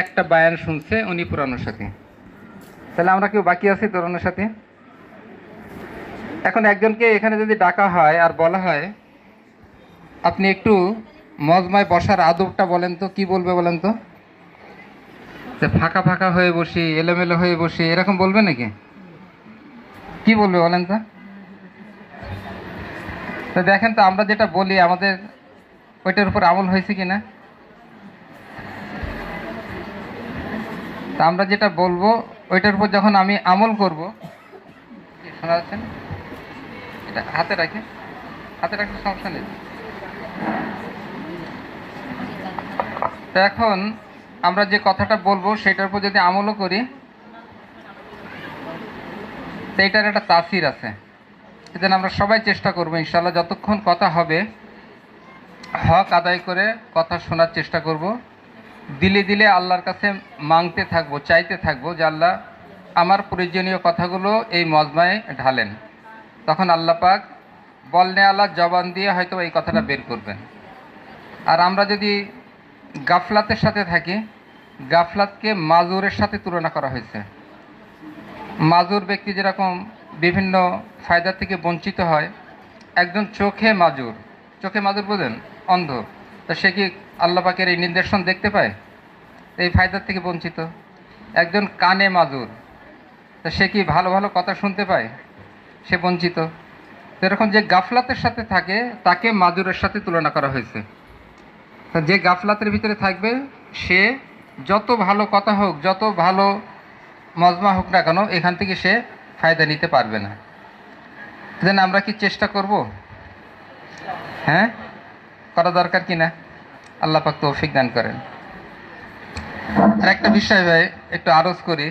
একটা বায়ান শুনছে, উনি পুরানোর সাথে। তাহলে আমরা কেউ বাকি আছি তরুণের সাথে? এখন একজনকে এখানে যদি ডাকা হয় আর বলা হয় আপনি একটু মজমায় বসার আদবটা বলেন তো, কি বলবে বলেন তো? যে ফাঁকা ফাঁকা হয়ে বসি, এলোমেলো হয়ে বসি, এরকম বলবে নাকি? কি বলবে বলেন তো? তো দেখেন তো আমরা যেটা বলি আমাদের ওইটার উপর আমল হয়েছে কিনা। তা আমরা যেটা বলবো ওইটার উপর যখন আমি আমল করব, শোনা যাচ্ছে না? এটা হাতে রাখে, হাতে রাখলে সমস্যা নেই। তো এখন আমরা যে কথাটা বলবো সেটার উপর যদি আমলও করি, তো এটার একটা তাসির আছে। সেজন্য আমরা সবাই চেষ্টা করবো ইনশাল্লাহ, যতক্ষণ কথা হবে হক আদায় করে কথা শোনার চেষ্টা করব। দিলে দিলে আল্লাহর কাছে মাংতে থাকবো, চাইতে থাকবো যে আল্লাহ আমার প্রয়োজনীয় কথাগুলো এই মজমায় ঢালেন। তখন আল্লাহ পাক বলনে আল্লাহ জবান দিয়ে হয়তো এই কথাটা বের করবেন। আর আমরা যদি গাফলাতের সাথে থাকি, গাফলাতকে মাজুরের সাথে তুলনা করা হয়েছে। মাজুর ব্যক্তি যেরকম বিভিন্ন ফায়দা থেকে বঞ্চিত হয়, একজন চোখে মাজুর, চোখে মাজুর বোঝেন, অন্ধ, তা সে কি আল্লাহ পাকের এই নির্দেশন দেখতে পায়? এই ফায়দার থেকে বঞ্চিত। একজন কানে মাজুর, তা সে কি ভালো ভালো কথা শুনতে পায়? সে বঞ্চিত। এরকম যে গাফলাতের সাথে থাকে তাকে মাজুরের সাথে তুলনা করা হয়েছে। তা যে গাফলাতের ভিতরে থাকবে সে যত ভালো কথা হোক, যত ভালো মজমা হোক না কেন, এখান থেকে সে ফায়দা নিতে পারবে না। দেন আমরা কি চেষ্টা করব? হ্যাঁ, করা দরকার কি না? আল্লাহ পাক তৌফিক দান করেন। আর একটা বিষয় ভাই একটু আরজ করি,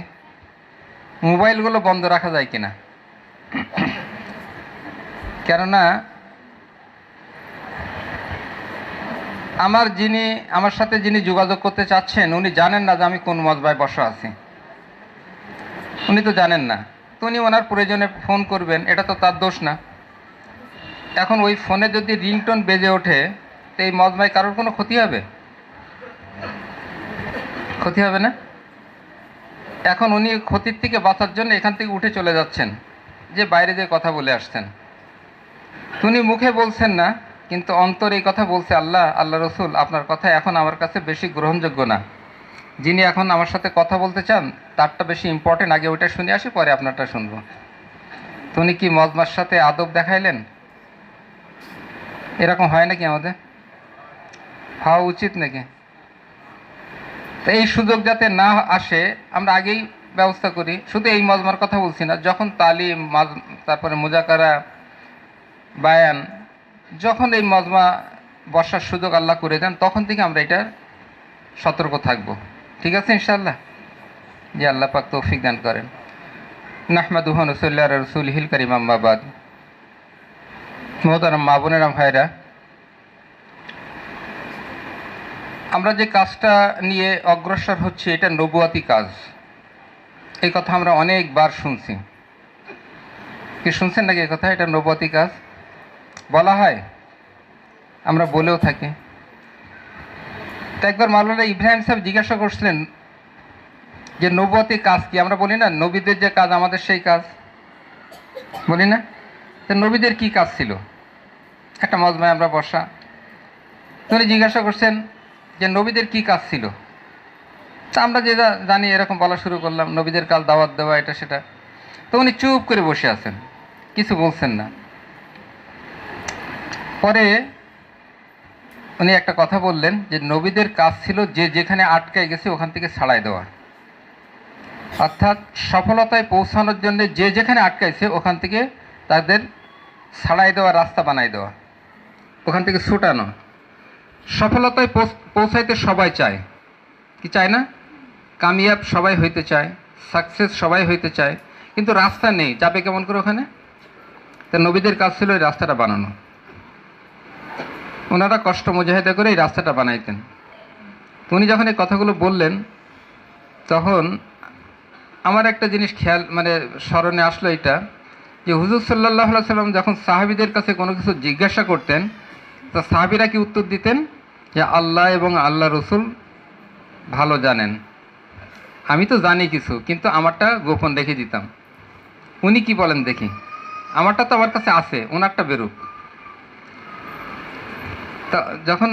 মোবাইলগুলো বন্ধ রাখা যায় কিনা। কেননা আমার সাথে যিনি যোগাযোগ করতে চাচ্ছেন উনি জানেন না যে আমি কোন মজবায় বসা আছি, উনি তো জানেন না। তো উনি ওনার প্রয়োজনে ফোন করবেন, এটা তো তার দোষ না। এখন ওই ফোনে যদি রিংটোন বেজে ওঠে, তো এই মজমায় কারোর কোনো ক্ষতি হবে? ক্ষতি হবে না? এখন উনি ক্ষতির থেকে বাঁচার জন্য এখান থেকে উঠে চলে যাচ্ছেন, যে বাইরে যে কথা বলে আসছেন। উনি মুখে বলছেন না, কিন্তু অন্তর এই কথা বলছে, আল্লাহ আল্লাহ রসুল আপনার কথা এখন আমার কাছে বেশি গ্রহণযোগ্য না। যিনি এখন আমার সাথে কথা বলতে চান তারটা বেশি ইম্পর্টেন্ট, আগে ওইটা শুনে আসি, পরে আপনারটা শুনবো। তো উনি কি মজমার সাথে আদব দেখাইলেন? এরকম হয় নাকি আমাদের? হওয়া উচিত নাকি? তো এই সুযোগ যাতে না আসে আমরা আগেই ব্যবস্থা করি। শুধু এই মজমার কথা বলছি না, যখন তালিম, তারপরে মুজাকারা, বায়ান, যখন এই মজমা বসার সুযোগ আল্লাহ করে দেন তখন থেকে আমরা এটা সতর্ক থাকব। ঠিক আছে ইনশাআল্লাহ? যে আল্লাহ পাক তৌফিক দান করেন। নাহমাদুহু ওয়া নুসাল্লি আলা রাসূলিহিল কারীম, আম্মা বাদ। মোহতারাম মা বোনেরা ভাইরা, আমরা যে কাজটা নিয়ে অগ্রসর হচ্ছি এটা নবুয়াতি কাজ। এই কথা আমরা অনেকবার শুনছি। কি শুনছেন নাকি এই কথা? এটা নবুয়াতি কাজ বলা হয়, আমরা বলেও থাকি। তো একবার মাওলানা ইব্রাহিম সাহেব জিজ্ঞাসা করছিলেন যে নবুয়াতি কাজ কি? আমরা বলি না নবীদের যে কাজ আমাদের সেই কাজ, বলি না? তো নবীদের কি কাজ ছিল? একটা মজমায় আমরা বসা, তো উনি জিজ্ঞাসা করছেন যে নবীদের কি কাজ ছিল। তা আমরা যে জানি এরকম বলা শুরু করলাম, নবীদের কাজ দাওয়াত দেওয়া, এটা সেটা। তো উনি চুপ করে বসে আছেন, কিছু বলছেন না। পরে উনি একটা কথা বললেন যে নবীদের কাজ ছিল যে যেখানে আটকায় গেছে ওখান থেকে ছাড়াই দেওয়া। অর্থাৎ সফলতায় পৌঁছানোর জন্য যে যেখানে আটকাইছে ওখান থেকে তাদের ছাড়াই দেওয়া, রাস্তা বানাই দেওয়া, ওখান থেকে ছুটানো। সফলতায় পৌঁছাইতে সবাই চায়, কি চায় না? কামিয়াব সবাই হইতে চায়, সাকসেস সবাই হইতে চায়, কিন্তু রাস্তা নেই, যাবে কেমন করে ওখানে? তা নবীদের কাজ ছিল এই রাস্তাটা বানানো। ওনারা কষ্ট মুজাহিদা করে এই রাস্তাটা বানাইতেন। উনি যখন এই কথাগুলো বললেন তখন আমার একটা জিনিস খেয়াল স্মরণে আসলো, এটা যে হুজুর সাল্লাল্লাহু আলাইহি সাল্লাম যখন সাহাবীদের কাছে কোনো কিছু জিজ্ঞাসা করতেন, তা সাহাবীরা কি উত্তর দিতেন? যে আল্লাহ এবং আল্লাহ রসুল ভালো জানেন, আমি তো জানি কিছু, কিন্তু আমারটা গোপন রেখে দিতাম। উনি কি বলেন দেখি, আমারটা তো আমার কাছে আছে, ওনারটা বেরুক। তা যখন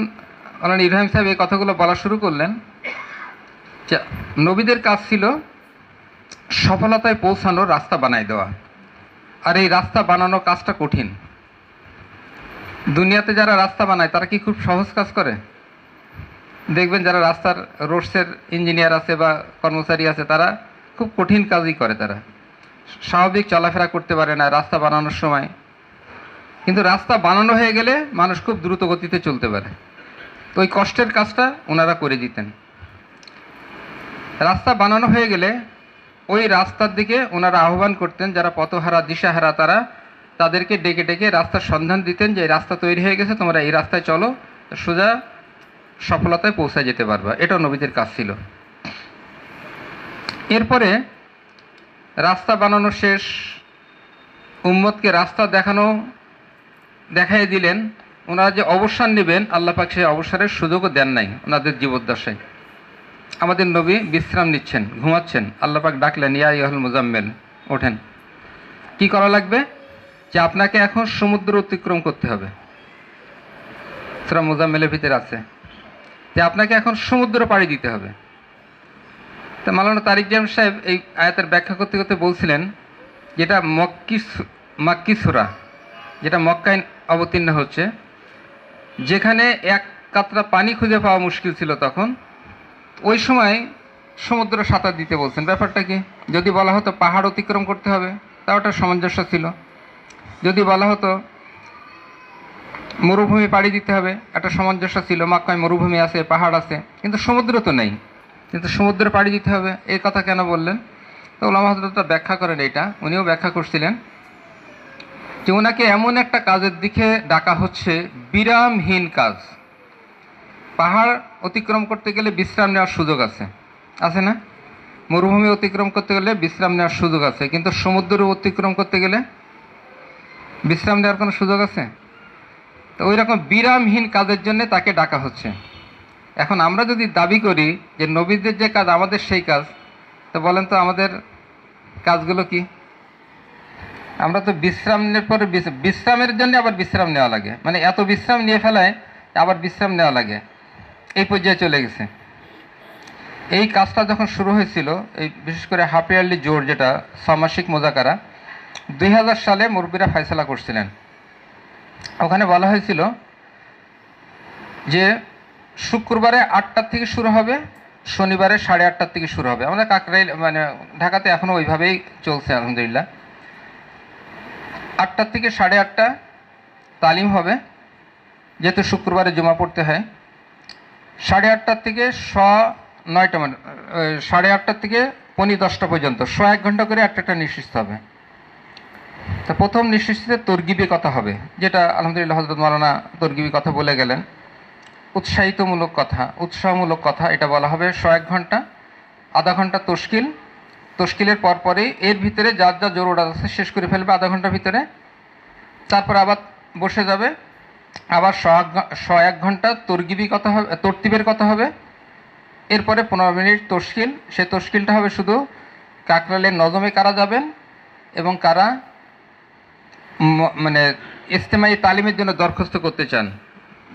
মৌলানা ইব্রাহিম সাহেব এই কথাগুলো বলা শুরু করলেন, যে নবীদের কাজ ছিল সফলতায় পৌঁছানোর রাস্তা বানায় দেওয়া, আর এই রাস্তা বানানো কাজটা কঠিন। দুনিয়াতে যারা রাস্তা বানায় তারা কি খুব সহজ কাজ করে? দেখবেন যারা রাস্তার রোডসের ইঞ্জিনিয়ার আছে বা কর্মচারী আছে, তারা খুব কঠিন কাজই করে, তারা স্বাভাবিক চলাফেরা করতে পারে না রাস্তা বানানোর সময়। কিন্তু রাস্তা বানানো হয়ে গেলে মানুষ খুব দ্রুত গতিতে চলতে পারে। তো ওই কষ্টের কাজটা ওনারা করে দিতেন। রাস্তা বানানো হয়ে গেলে ওই রাস্তার দিকে ওনারা আহ্বান করতেন, যারা পথহারা দিশাহারা তাদেরকে ডেকে ডেকে রাস্তার সন্ধান দিতেন, যে এই রাস্তা তৈরি হয়ে গেছে, তোমরা এই রাস্তায় চলো, সোজা সফলতায় পৌঁছায় যেতে পারবা। এটাও নবীদের কাজ ছিল। এরপরে রাস্তা বানানো শেষ, উম্মতকে রাস্তা দেখাই দিলেন। ওনারা যে অবসর নেবেন, আল্লাহ পাক সেই অবসরের সুযোগও দেন নাই ওনাদের জীবদ্দশায়। আমাদের নবী বিশ্রাম নিচ্ছেন, ঘুমাচ্ছেন, আল্লাহ পাক ডাকলেন, ইয়া আইয়ুহাল মুজাম্মিল, ওঠেন। কি করা লাগবে? যে আপনাকে এখন সমুদ্র অতিক্রম করতে হবে। সূরা মুজাম্মিলের ভিতরে আছে যে আপনাকে এখন সমুদ্র পাড়ি দিতে হবে। তা মাওলানা তারিক জাম সাহেব এই আয়াতের ব্যাখ্যা করতে করতে বলছিলেন, যেটা মাক্কি সূরা, যেটা মক্কায় অবতীর্ণ হচ্ছে, যেখানে এক কাতরা পানি খুঁজে পাওয়া মুশকিল ছিল তখন, ওই সময় সমুদ্র সাঁতার দিতে বলছেন। ব্যাপারটা কি? যদি বলা হতো পাহাড় অতিক্রম করতে হবে, তাও একটা সামঞ্জস্য ছিল। যদি বলা হতো মরুভূমি পাড়ি দিতে হবে, একটা সামঞ্জস্য ছিল। মক্কায় মরুভূমি আছে, পাহাড় আছে, কিন্তু সমুদ্র তো নেই, কিন্তু সমুদ্র পাড়ি দিতে হবে, এই কথা কেন বললেন? তো উলামা হযরতরা ব্যাখ্যা করেন এটা, উনিও ব্যাখ্যা করছিলেন যে ওনাকে এমন একটা কাজের দিকে ডাকা হচ্ছে, বিরামহীন কাজ। পাহাড় অতিক্রম করতে গেলে বিশ্রাম নেওয়ার সুযোগ আছে, আছে না? মরুভূমি অতিক্রম করতে গেলে বিশ্রাম নেওয়ার সুযোগ আছে, কিন্তু সমুদ্র অতিক্রম করতে গেলে বিশ্রাম নেওয়ার কোনো সুযোগ আছে? তো ওই রকম বিরামহীন কাজের জন্য তাকে ডাকা হচ্ছে। এখন আমরা যদি দাবি করি যে নবীদের যে কাজ আমাদের সেই কাজ, তো বলেন তো আমাদের কাজগুলো কি? আমরা তো বিশ্রামের পরে বিশ্রামের জন্য আবার বিশ্রাম নেওয়া লাগে, মানে এত বিশ্রাম নিয়ে ফেলায় আবার বিশ্রাম নেওয়া লাগে, এই পর্যায়ে চলে গেছে। এই কাজটা যখন শুরু হয়েছিল, এই বিশেষ করে হাফ ইয়ারলি জোর, যেটা ষমাসিক মোজাকারা, 2000 সালে মুরব্বীরা ফয়সালা করছিলেন। ওখানে বলা হয়েছিল যে শুক্রবারে 8টার থেকে শুরু হবে, শনিবারে 8:30টার থেকে শুরু হবে। আমাদের কাকরাইল মানে ঢাকাতে এখনও ওইভাবেই চলছে আলহামদুলিল্লাহ। 8টার থেকে 8:30 তালিম হবে, যেহেতু শুক্রবারে জমা পড়তে হয়। 8:30টার থেকে 9টা, মানে 8:30টার থেকে 9:45 পর্যন্ত 1 ঘন্টা করে একটা নিঃশ্চিত হবে। তা প্রথম নিঃশ্চিতে তরগিবি কথা হবে, যেটা আলহামদুলিল্লাহ হযরত মাওলানা তরগিবি কথা বলে গেলেন, উৎসাহিতমূলক কথা, উৎসাহমূলক কথা। এটা বলা হবে 1 ঘন্টা, আধা ঘন্টা তশকিলের পরপরই এর ভিতরে যার যা জরুরত আছে শেষ করে ফেলবে আধা ঘন্টার ভিতরে। তারপর আবার বসে যাবে, আবার 1 ঘন্টা তরগিবি কথা হবে, তরতিবের কথা হবে। এরপরে 15 মিনিট তশকিল। সে তশকিলটা হবে শুধু কাকরাইলের নজমে কারা যাবেন এবং কারা মানে ইজতেমাই তালিমের জন্য দরখাস্ত করতে চান,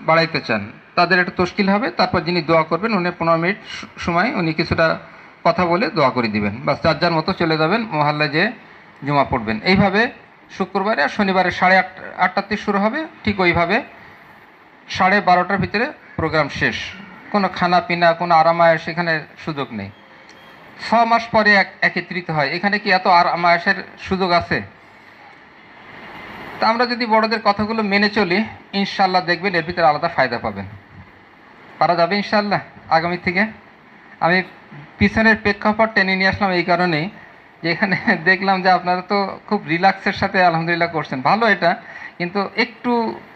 বাড়াইতে চান, তাদের একটা তশকিল হবে। তারপর যিনি দোয়া করবেন, উনি 15 মিনিট সময় উনি কিছুটা কথা বলে দোয়া করে দিবেন, বাস যার যার মতো চলে যাবেন মহল্লায়, যে জুমা পড়বেন। এইভাবে শুক্রবারে আর শনিবারে 8:30 থেকে শুরু হবে, ঠিক ওইভাবে 12:30টার ভিতরে প্রোগ্রাম শেষ। কোনো খানা পিনা, কোনো আরামায়েশ এখানে সুযোগ নেই। 6 মাস পরে একত্রিত হয়। এখানে কি এত আরামায়েশের সুযোগ আছে? তা আমরা যদি বড়দের কথাগুলো মেনে চলি, ইনশাল্লাহ দেখবেন এর ভিতরে আলাদা ফায়দা পাবেন। পারা যাবে ইনশাল্লাহ আগামী থেকে। আমি পিছনের প্রেক্ষাপট টেনে নিয়ে আসলাম এই কারণেই যে এখানে দেখলাম যে আপনারা তো খুব রিল্যাক্সের সাথে আলহামদুলিল্লাহ করছেন, ভালো এটা, কিন্তু একটু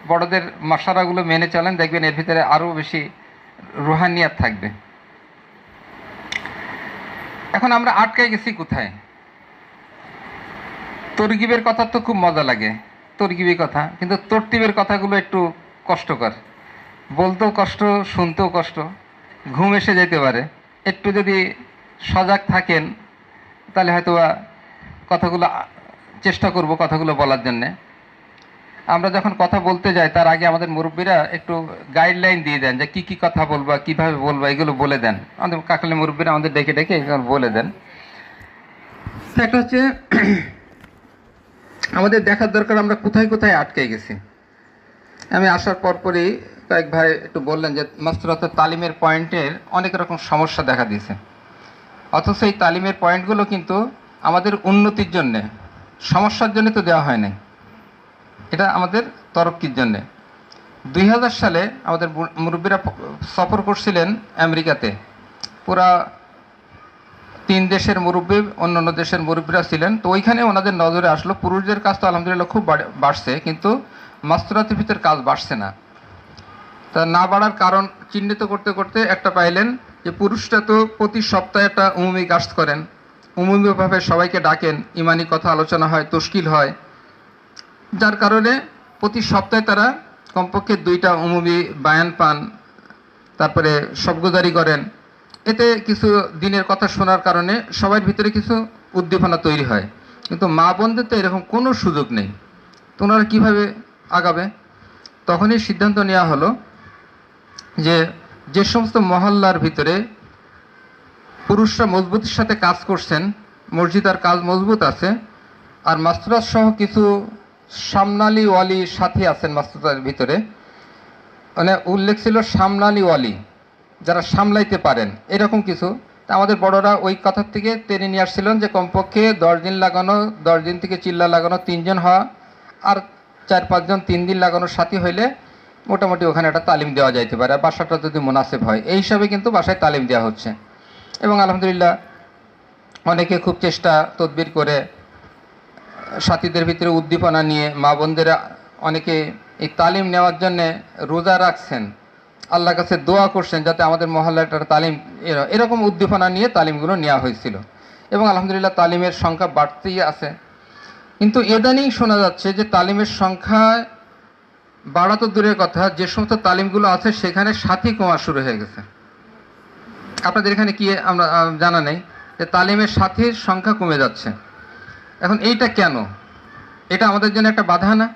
বড়দের মশারাগুলো মেনে চলেন, দেখবেন এর ভিতরে আরও বেশি রুহানিয়াত থাকবে। এখন আমরা আটকে গেছি কোথায়? তরগিবের কথা তো খুব মজা লাগে, তরগিবি কথা, কিন্তু তরতিবের কথাগুলো একটু কষ্টকর, বলতেও কষ্ট, শুনতেও কষ্ট, ঘুম এসে যেতে পারে। একটু যদি সজাগ থাকেন তাহলে হয়তো কথাগুলো চেষ্টা করব কথাগুলো বলার জন্যে। আমরা যখন কথা বলতে যাই তার আগে আমাদের মুরব্বীরা একটু গাইডলাইন দিয়ে দেন যে কী কথা বলবা, কীভাবে বলবা, এগুলো বলে দেন। আমাদের কাকলি মুরব্বীরা আমাদের ডেকে ডেকে এগুলো বলে দেন। একটা হচ্ছে আমাদের দেখার দরকার আমরা কোথায় কোথায় আটকে গেছি। আমি আসার পরপরই কয়েক ভাই একটু বললেন যে মাস্তুরাতের তালিমের পয়েন্টের অনেক রকম সমস্যা দেখা দিয়েছে, অথচ এই তালিমের পয়েন্টগুলো কিন্তু আমাদের উন্নতির জন্যে, সমস্যার জন্য তো দেওয়া হয় নাই, এটা আমাদের তরক্কির জন্যে। 2000 সালে আমাদের মুরব্বীরা সফর করছিলেন আমেরিকাতে। পুরা 3 দেশের মুরব্বী, অন্যান্য দেশের মুরব্বীরা ছিলেন। তো ওইখানে ওনাদের নজরে আসলো পুরুষদের কাজ তো আলহামদুলিল্লাহ খুব বাড়ছে, কিন্তু মাস্তুরাতের ভিতর কাজ বাড়ছে না। তা না বাড়ার কারণ চিহ্নিত করতে করতে একটা পাইলেন যে পুরুষরা তো প্রতি সপ্তাহে একটা উমুমি কাজ করেন, উমুমিভাবে সবাইকে ডাকেন, ইমানি কথা আলোচনা হয়, তশকিল হয়, যার কারণে প্রতি সপ্তাহে তারা কমপক্ষে 2টা উমুমি বায়ান পান, তারপরে সবগুজারি করেন। এতে কিছু দিনের কথা শোনার কারণে সবার ভিতরে কিছু উদ্দীপনা তৈরি হয়, কিন্তু মা বোনদের তো এরকম কোনো সুযোগ নেই। তো ওনারা কীভাবে আগাবে? তখনই সিদ্ধান্ত নেওয়া হলো যে যে সমস্ত মহল্লার ভিতরে পুরুষরা মজবুতির সাথে কাজ করছেন, মসজিদ আর কাজ মজবুত আছে, আর মাস্তুরাত সহ কিছু সামনালি ওয়ালি সাথী আছেন মাস্তুরাতের ভিতরে, মানে উল্লেখ ছিল সামনালি ওয়ালি, যারা সামলাইতে পারেন এরকম কিছু। আমাদের বড়রা ওই কথার থেকে টেনে নিয়ে আসছিলেন যে কমপক্ষে 10 দিন লাগানো, 10 দিন থেকে চিল্লা লাগানো 3 জন হওয়া, আর 4-5 জন 3 দিন লাগানোর সাথী হইলে মোটামুটি ওখানে একটা তালিম দেওয়া যাইতে পারে, বাসাটা যদি মুনাসিব হয়। এই হিসাবে কিন্তু বাসায় তালিম দেওয়া হচ্ছে, এবং আলহামদুলিল্লাহ অনেকে খুব চেষ্টা তদবির করে সাথীদের ভিতরে উদ্দীপনা নিয়ে মা বোনদেরা অনেকে এই তালিম নেওয়ার জন্যে রোজা রাখছেন, আল্লাহর কাছে দোয়া করছেন যাতে আমাদের মহল্লাটার তালিম, এরকম উদ্দীপনা নিয়ে তালিমগুলো নেওয়া হয়েছিল, এবং আলহামদুলিল্লাহ তালিমের সংখ্যা বাড়তেই আছে। কিন্তু ইদানিং শোনা যাচ্ছে যে তালিমের সংখ্যা বাড়া তো দূরের কথা, যে সমস্ত তালিমগুলো আছে সেখানে সাথী কমা শুরু হয়ে গেছে। আপনাদের এখানে কি আমরা জানা নেই যে তালিমের সাথীর সংখ্যা কমে যাচ্ছে। এখন এইটা কেন? এটা আমাদের জন্য একটা বাধা না?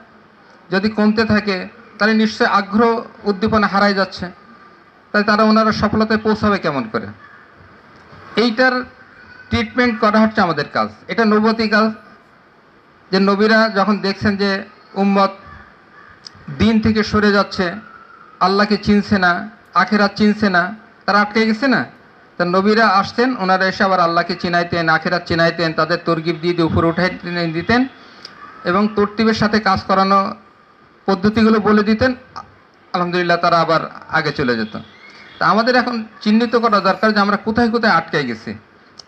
যদি কমতে থাকে তাহলে নিশ্চয়ই আগ্রহ উদ্দীপনা হারাই যাচ্ছে, তাই তারা ওনারা সফলতায় পৌঁছাবে কেমন করে? এইটার ট্রিটমেন্ট করা হচ্ছে আমাদের কাজ। এটা নবুয়তি কাজ, যে নবীরা যখন দেখছেন যে উম্মত দিন থেকে সরে যাচ্ছে, আল্লাহকে চিনছে না, আখেরাত চিনছে না, তারা আটকে গেছে না, তা নবীরা আসতেন, ওনারা এসে আবার আল্লাহকে চিনাইতেন, আখেরাত চিনাইতেন, তাদের তরগিব দিয়ে উপরে উঠাই দিতেন, এবং তরতিবের সাথে কাজ করানো পদ্ধতিগুলো বলে দিতেন। আলহামদুলিল্লাহ তারা আবার আগে চলে যেত। তা আমাদের এখন চিহ্নিত করা দরকার যে আমরা কোথায় কোথায় আটকে গেছি,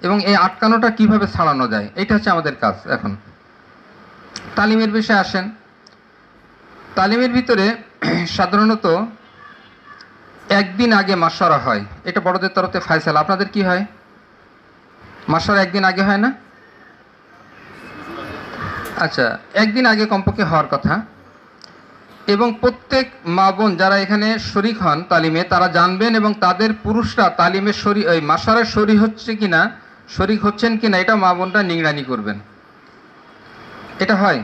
এবং এই আটকানোটা কিভাবে ছাড়ানো যায়, এটা হচ্ছে আমাদের কাজ। এখন তালিমের বিষয়ে আসেন। তালিমের ভিতরে সাধারণত একদিন আগে মাশওয়ারা হয়, এটা বড়দের তরফে ফায়সালা। আপনাদের কি হয়? মাশওয়ারা একদিন আগে হয় না? আচ্ছা, একদিন আগে কমপক্ষে হওয়ার কথা, এবং প্রত্যেক মা বোন যারা এখানে শরীক হন তালিমে তারা জানবেন, এবং তাদের পুরুষরা তালিমের ওই মাশওয়ারার শরীক হচ্ছে কিনা, শরীক হচ্ছেন কিনা, এটা মা বোনরা নিগরানি করবেন। এটা হয়,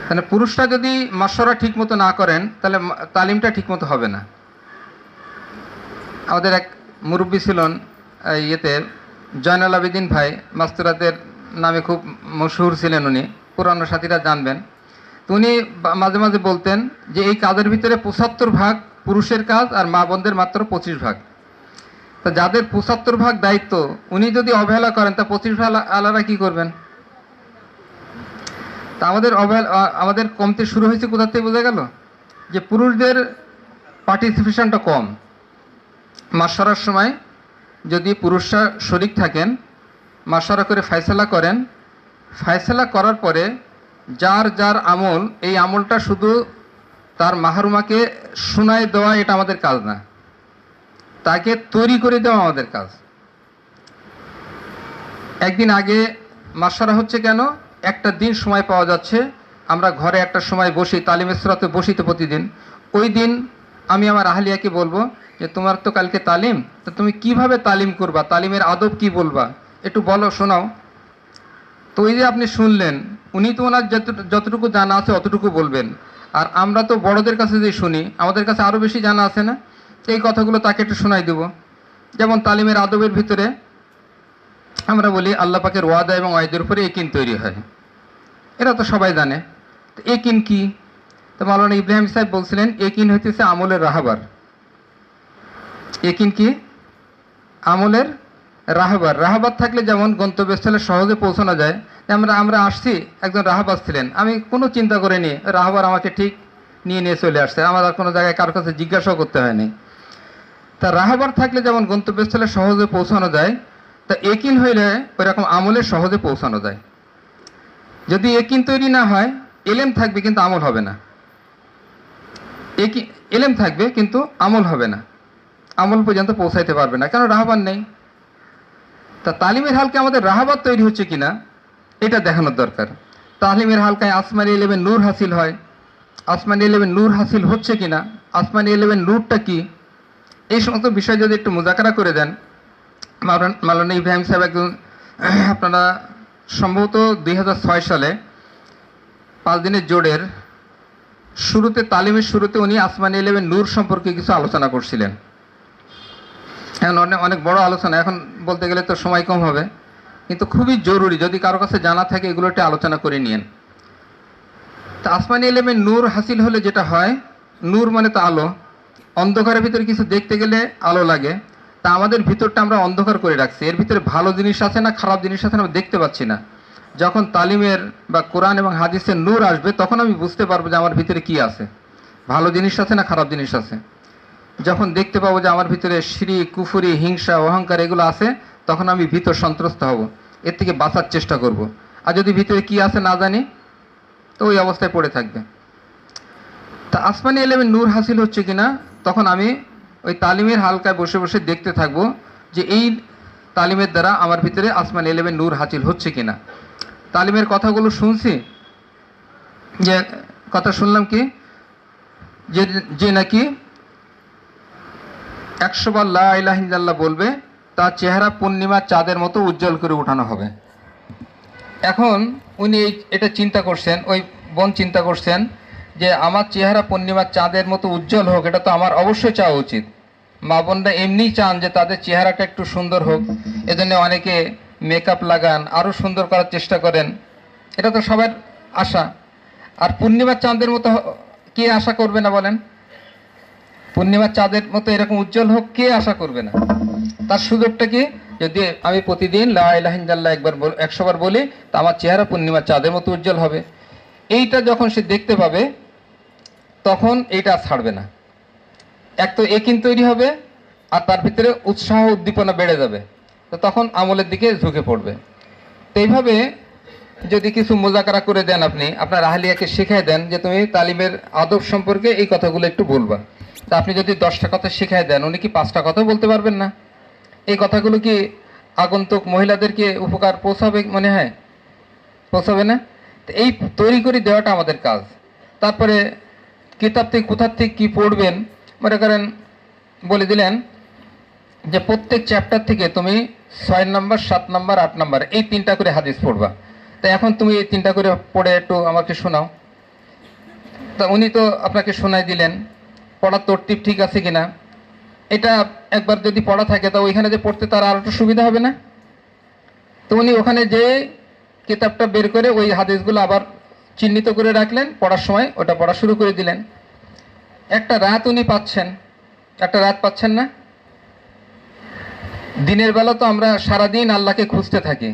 মানে পুরুষরা যদি মাশওয়ারা ঠিক মতো না করেন তাহলে তালিমটা ঠিক মতো হবে না। আমাদের এক মুরব্বী ছিলেন ইয়েতে, জয়নাল আবেদিন ভাই, মাস্তুরাতের নামে খুব মশহুর ছিলেন উনি, পুরানো সাথীরা জানবেন। তো উনি মাঝে মাঝে বলতেন যে এই কাজের ভিতরে 75 ভাগ পুরুষের কাজ আর মা বোনদের মাত্র 25 ভাগ। তা যাদের 75 ভাগ দায়িত্ব উনি যদি অবহেলা করেন তা 25 ভাগ আলারা কী করবেন? তা আমাদের কমতে শুরু হয়েছে কোথা থেকে বোঝা গেল যে পুরুষদের পার্টিসিপেশনটা কম। মাশওয়ারার সময় যদি পুরুষরা শরীক থাকেন, মাশওয়ারা করে ফায়সালা করেন, ফায়সালা করার পরে যার যার আমল, এই আমলটা শুধু তার মাহরুমাকে শোনায় দেওয়া এটা আমাদের কাজ না, তাকে তৈরি করে দেওয়া আমাদের কাজ। একদিন আগে মাশওয়ারা হচ্ছে কেন? একটা দিন সময় পাওয়া যাচ্ছে, আমরা ঘরে একটা সময় বসি, তালিমের সুরাতে বসি তো প্রতিদিন। ওই দিন আমি আমার আহলিয়াকে বলবো যে তোমার তো কালকে তালিম, তো তুমি কিভাবে তালিম করবা, তালিমের আদব কি বলবা, একটু বলো, শোনাও। তো ওই যে আপনি শুনলেন, উনি তো ওনার যতটুকু জানা আছে অতটুকু বলবেন, আর আমরা তো বড়দের কাছে যে শুনি, আমাদের কাছে আরও বেশি জানা আছে না, এই কথাগুলো তাকে একটু শোনাই দেব। যেমন তালিমের আদবের ভিতরে আমরা বলি আল্লাহ পাকের ওয়াদা এবং ওয়াইদের উপরে একিন তৈরি হয়, এটা তো সবাই জানে। তো একিন কি? তো মাওলানা ইব্রাহিম সাহেব বলছিলেন একিন হইতেছে আমলের রাহাবার। একিন কি? আমলের রাহাবার। রাহাবার থাকলে যেমন গন্তব্যস্থলে সহজে পৌঁছানো যায়, আমরা আসছি, একজন রাহাবার ছিলেন, আমি কোনো চিন্তা করিনি, রাহাবার আমাকে ঠিক নিয়ে চলে আসছে, আমার আর কোনো জায়গায় কারোর কাছে জিজ্ঞাসাও করতে হয়নি। তা রাহাবার থাকলে যেমন গন্তব্যস্থলে সহজে পৌঁছানো যায়, তা একিন হইলে ওইরকম আমলে সহজে পৌঁছানো যায়। যদি একিন তৈরি না হয়, এলেম থাকবে কিন্তু আমল হবে না। এলেম থাকবে কিন্তু আমল হবে না, আমল পর্যন্ত পৌঁছাইতে পারবে না, কেন রাহাবার নেই। তা তালিমের হালকে আমাদের রাহাবার তৈরি হচ্ছে কিনা এটা দেখানোর দরকার। তালিমের হালকায় আসমানি 11 নূর হাসিল হয়, আসমানি 11 নূর হাসিল হচ্ছে কিনা, আসমানি 11 নূরটা কি, এই সমস্ত বিষয় যদি একটু মুজাকারা করে দেন। মাওলানা ইব্রাহিম সাহেব একজন, আপনারা সম্ভবত 2006 সালে 5 দিনের জোড়ের শুরুতে, তালিমের শুরুতে উনি আসমানি 11 নূর সম্পর্কে কিছু আলোচনা করছিলেন। এখন অনেক বড় আলোচনা, এখন বলতে গেলে তো সময় কম হবে, কিন্তু খুবই জরুরি, যদি কারো কাছে জানা থাকে এগুলো একটু আলোচনা করে নিন। তা আসমানি 11 নূর হাসিল হলে যেটা হয়, নূর মানে তো আলো, অন্ধকারের ভিতরে কিছু দেখতে গেলে আলো লাগে, তা আমাদের ভিতরটা আমরা অন্ধকার করে রাখছি, এর ভিতরে ভালো জিনিস আছে না খারাপ জিনিস আছে না আমরা দেখতে পাচ্ছি না। যখন তালিমের বা কোরআন এবং হাদিসের নূর আসবে তখন আমি বুঝতে পারবো যে আমার ভিতরে কি আছে, ভালো জিনিস আছে না খারাপ জিনিস আছে। যখন দেখতে পাবো যে আমার ভিতরে শিরক, কুফরি, হিংসা, অহংকার এগুলো আছে, তখন আমি ভিতর সন্ত্রস্ত হব, এর থেকে বাঁচার চেষ্টা করব। আর যদি ভিতরে কি আছে না জানি, তো ওই অবস্থায় পড়ে থাকবে। তা আসমানি 11 নূর হাসিল হচ্ছে কিনা, তখন আমি ওই তালিমের হালকায় বসে বসে দেখতে থাকবো যে এই তালিমের দ্বারা আমার ভিতরে আসমানি 11 নূর হাসিল হচ্ছে কিনা। তালিমের কথাগুলো শুনছি, যে কথা শুনলাম কি, যে নাকি 100 বার লা ইলাহা ইল্লাল্লাহ বলবে, তার চেহারা পূর্ণিমার চাঁদের মতো উজ্জ্বল করে উঠানো হবে। এখন উনি এটা চিন্তা করছেন, ওই বোন চিন্তা করছেন যে আমার চেহারা পূর্ণিমার চাঁদের মতো উজ্জ্বল হোক, এটা তো আমার অবশ্যই চাওয়া উচিত। মা বোনরা এমনিই চান যে তাদের চেহারাটা একটু সুন্দর হোক, এজন্য অনেকে মেকআপ লাগান, আরও সুন্দর করার চেষ্টা করেন, এটা তো সবার আশা। আর পূর্ণিমার চাঁদের মতো কে আশা করবে না বলেন? পূর্ণিমার চাঁদের মতো এরকম উজ্জ্বল হোক কে আশা করবে না? তার সুযোগটা কি, যদি আমি প্রতিদিন লা ইলাহা ইল্লাল্লাহ 100 বার বলি, তা আমার চেহারা পূর্ণিমার চাঁদের মতো উজ্জ্বল হবে। এইটা যখন সে দেখতে পাবে তখন এইটা ছাড়বে না। এক তো একিন তৈরি হবে, আর তার ভিতরে উৎসাহ উদ্দীপনা বেড়ে যাবে, তো তখন আমলের দিকে ঝুঁকে পড়বে। তো এইভাবে যদি কিছু মোজাকারা করে দেন, আপনি আপনার আহলিয়াকে শিখাই দেন যে তুমি তালিমের আদব সম্পর্কে এই কথাগুলো একটু বলবা, তা আপনি যদি 10টা কথা শিখাই দেন, উনি কি 5টা কথা বলতে পারবেন না? এই কথাগুলো কি আগন্তুক মহিলাদেরকে উপকার পৌঁছাবে মনে হয়? পৌঁছাবে না? তো এই তৈরি করে দেওয়াটা আমাদের কাজ। তারপরে কিতাব থেকে কোথার থেকে কী পড়বেন, মনে করেন বলে দিলেন যে প্রত্যেক চ্যাপ্টার থেকে তুমি 6 নম্বর, 7 নম্বর, 8 নম্বর এই 3টা করে হাদিস পড়বা। তা এখন তুমি এই 3টা করে পড়ে একটু আমাকে শোনাও। তা উনি তো আপনাকে শোনাই দিলেন, পড়ার তরতিব ঠিক আছে কিনা, এটা একবার যদি পড়া থাকে তা ওইখানে যে পড়তে তার আরও একটু সুবিধা হবে না? তো উনি ওখানে যে কিতাবটা বের করে ওই হাদিসগুলো আবার চিহ্নিত করে রাখলেন, পড়ার সময় ওটা পড়া শুরু করে দিলেন। একটা রাত উনি পাচ্ছেন, একটা রাত পাচ্ছেন না? দিনের বেলা তো আমরা সারাদিন আল্লাহকে খুঁজতে থাকি,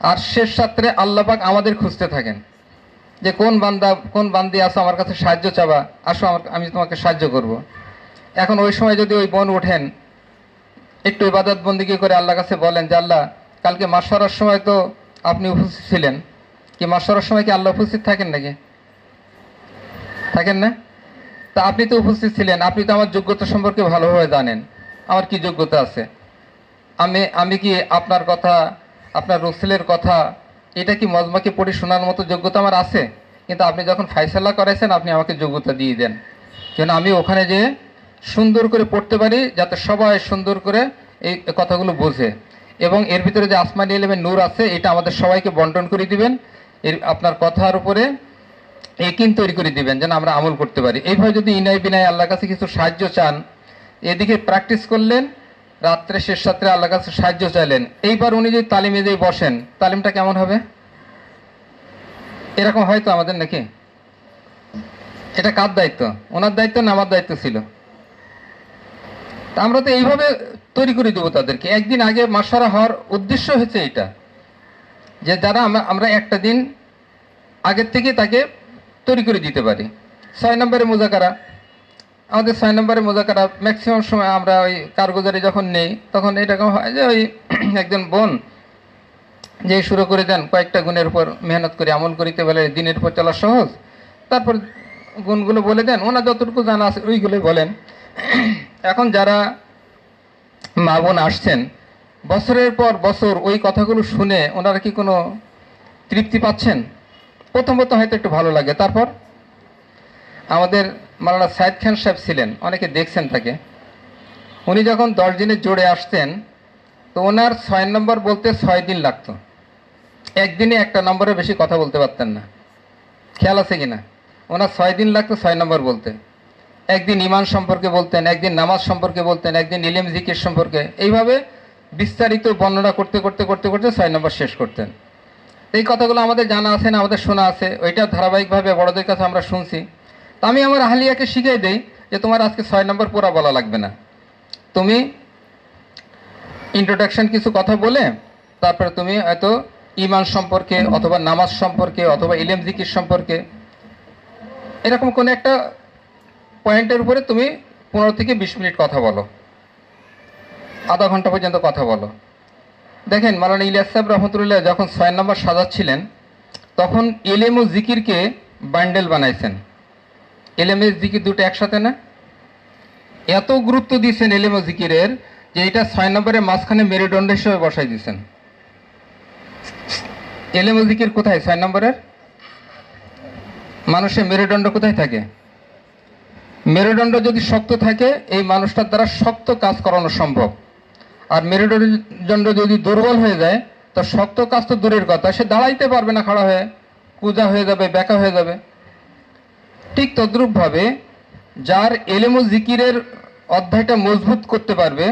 আর শেষ রাত্রে আল্লাহ পাক আমাদের খুঁজতে থাকেন যে কোন বান্দা, কোন বান্দি আসো আমার কাছে সাহায্য চাবা, আসো আমি তোমাকে সাহায্য করব। এখন ওই সময় যদি ওই বোন ওঠেন, একটু ইবাদত বন্দিগি করে আল্লাহর কাছে বলেন যে আল্লাহ, কালকে মাশওয়ারার সময় তো আপনি উপস্থিত ছিলেন, কি মাশওয়ারার সময় কি আল্লাহ উপস্থিত থাকেন নাকি? থাকেন না? তা আপনি তো উপস্থিত ছিলেন, আপনি তো আমার যোগ্যতা সম্পর্কে ভালোভাবে জানেন, আমার কি যোগ্যতা আছে, আমি কি আপনার কথা, আপনার রসুলের কথা, এটা কি মজমাকে পড়ে শোনার মতো যোগ্যতা আমার আছে? কিন্তু আপনি যখন ফাইসালা করাইছেন, আপনি আমাকে যোগ্যতা দিয়ে দেন, যেন আমি ওখানে যেয়ে সুন্দর করে পড়তে পারি, যাতে সবাই সুন্দর করে এই কথাগুলো বোঝে। এবং এর ভিতরে যে আসমানি এলেমের নূর আছে, এটা আমাদের সবাইকে বন্টন করে দিবেন। এর আপনার কথার উপরে একিন তৈরি করে দিবেন, যেন আমরা আমল করতে পারি। এইভাবে যদি ইনাই বিনায় আল্লাহর কাছে কিছু সাহায্য চান, এদিকে প্র্যাকটিস করলেন, রাত্রে শেষ রাত্রে আল্লাহর কাছে সাহায্য চাইলেন, এইবার উনি যদি তালিমে যেয়ে বসেন, তালিমটা কেমন হবে? এরকম হয়তো আমাদের নাকি? এটা কার দায়িত্ব? ওনার দায়িত্ব না আমার দায়িত্ব ছিল? তা আমরা তো এইভাবে তৈরি করে দেবো তাদেরকে। একদিন আগে মাশওয়ারা হওয়ার উদ্দেশ্য হচ্ছে এটা, যে যারা আমরা একটা দিন আগের থেকে তাকে তৈরি করে দিতে পারি। 6 নম্বরে মুজাকারা, আমাদের 6 নম্বরে মুজাকারা ম্যাক্সিমাম সময় আমরা ওই কারগুজারি যখন নেই, তখন এরকম হয় যে ওই একজন বোন যে শুরু করে দেন কয়েকটা গুণের উপর মেহনত করে আমল করিতে বলে, দিনের উপর চলা সহজ, তারপর গুণগুলো বলে দেন, ওনার যতটুকু জানা আছে ওইগুলোই বলেন। এখন যারা মা বোন আসছেন, বছরের পর বছর ওই কথাগুলো শুনে ওনারা কি কোনো তৃপ্তি পাচ্ছেন? প্রথম হয়তো একটু ভালো লাগে। তারপর আমাদের মাওলানা সাইদ খান সাহেব ছিলেন, অনেকে দেখছেন তাকে। উনি যখন 10 দিনের জোরে আসতেন, তো ওনার 6 নম্বর বলতে 6 দিন লাগতো। একদিনে একটা নম্বরে বেশি কথা বলতে পারতেন না। খেয়াল আছে কিনা? ওনার 6 দিন লাগতো 6 নম্বর বলতে। একদিন ইমান সম্পর্কে বলতেন, একদিন নামাজ সম্পর্কে বলতেন, একদিন ইলম জিকির সম্পর্কে, এইভাবে বিস্তারিত বর্ণনা করতে করতে করতে করতে 6 নম্বর শেষ করতেন। এই কথাগুলো আমাদের জানা আছে না, আমাদের শোনা আছে, ওইটা ধারাবাহিকভাবে বড়দের কাছে আমরা শুনছি। তো আমি আমার আহলিয়াকে শিখিয়ে দেই যে তোমার আজকে 6 নম্বর পুরা বলা লাগবে না, তুমি ইন্ট্রোডাকশন কিছু কথা বলে তারপরে তুমি হয়তো ইমান সম্পর্কে অথবা নামাজ সম্পর্কে অথবা ইলম জিকির সম্পর্কে এরকম কোনো একটা পয়েন্টের উপরে তুমি 15 থেকে 20 মিনিট কথা বলো, আধা ঘন্টা পর্যন্ত কথা বলো। দেখেন মাওলানা ইলিয়াস সাহেব রহমতুল্লাহ যখন 6 নম্বর সাজাচ্ছিলেন, তখন এলেম ও জিকিরকে বান্ডেল বানাইছেন। এলেমের জিকির দুটো একসাথে না, এত গুরুত্ব দিয়েছেন এলেম ও জিকিরের, যে এটা 6 নম্বরের মাঝখানে মেরুদণ্ড হিসেবে বসাই দিয়েছেন। এলেম ও জিকির কোথায়? 6 নম্বরের মানুষের মেরুদণ্ড কোথায় থাকে? মেরুদণ্ড যদি শক্ত থাকে, এই মানুষটার দ্বারা শক্ত কাজ করানো সম্ভব। আর মেরুদণ্ড যদি দুর্বল হয়ে যায়, তো শক্ত কাজ তো দূরের কথা, সে দাঁড়াইতে পারবে না, খাড়া হয়ে কুজা হয়ে যাবে, ব্যাকা হয়ে যাবে। ঠিক তদ্রূপভাবে যার এলেম ও জিকিরের অধ্যায়টা মজবুত করতে পারবে,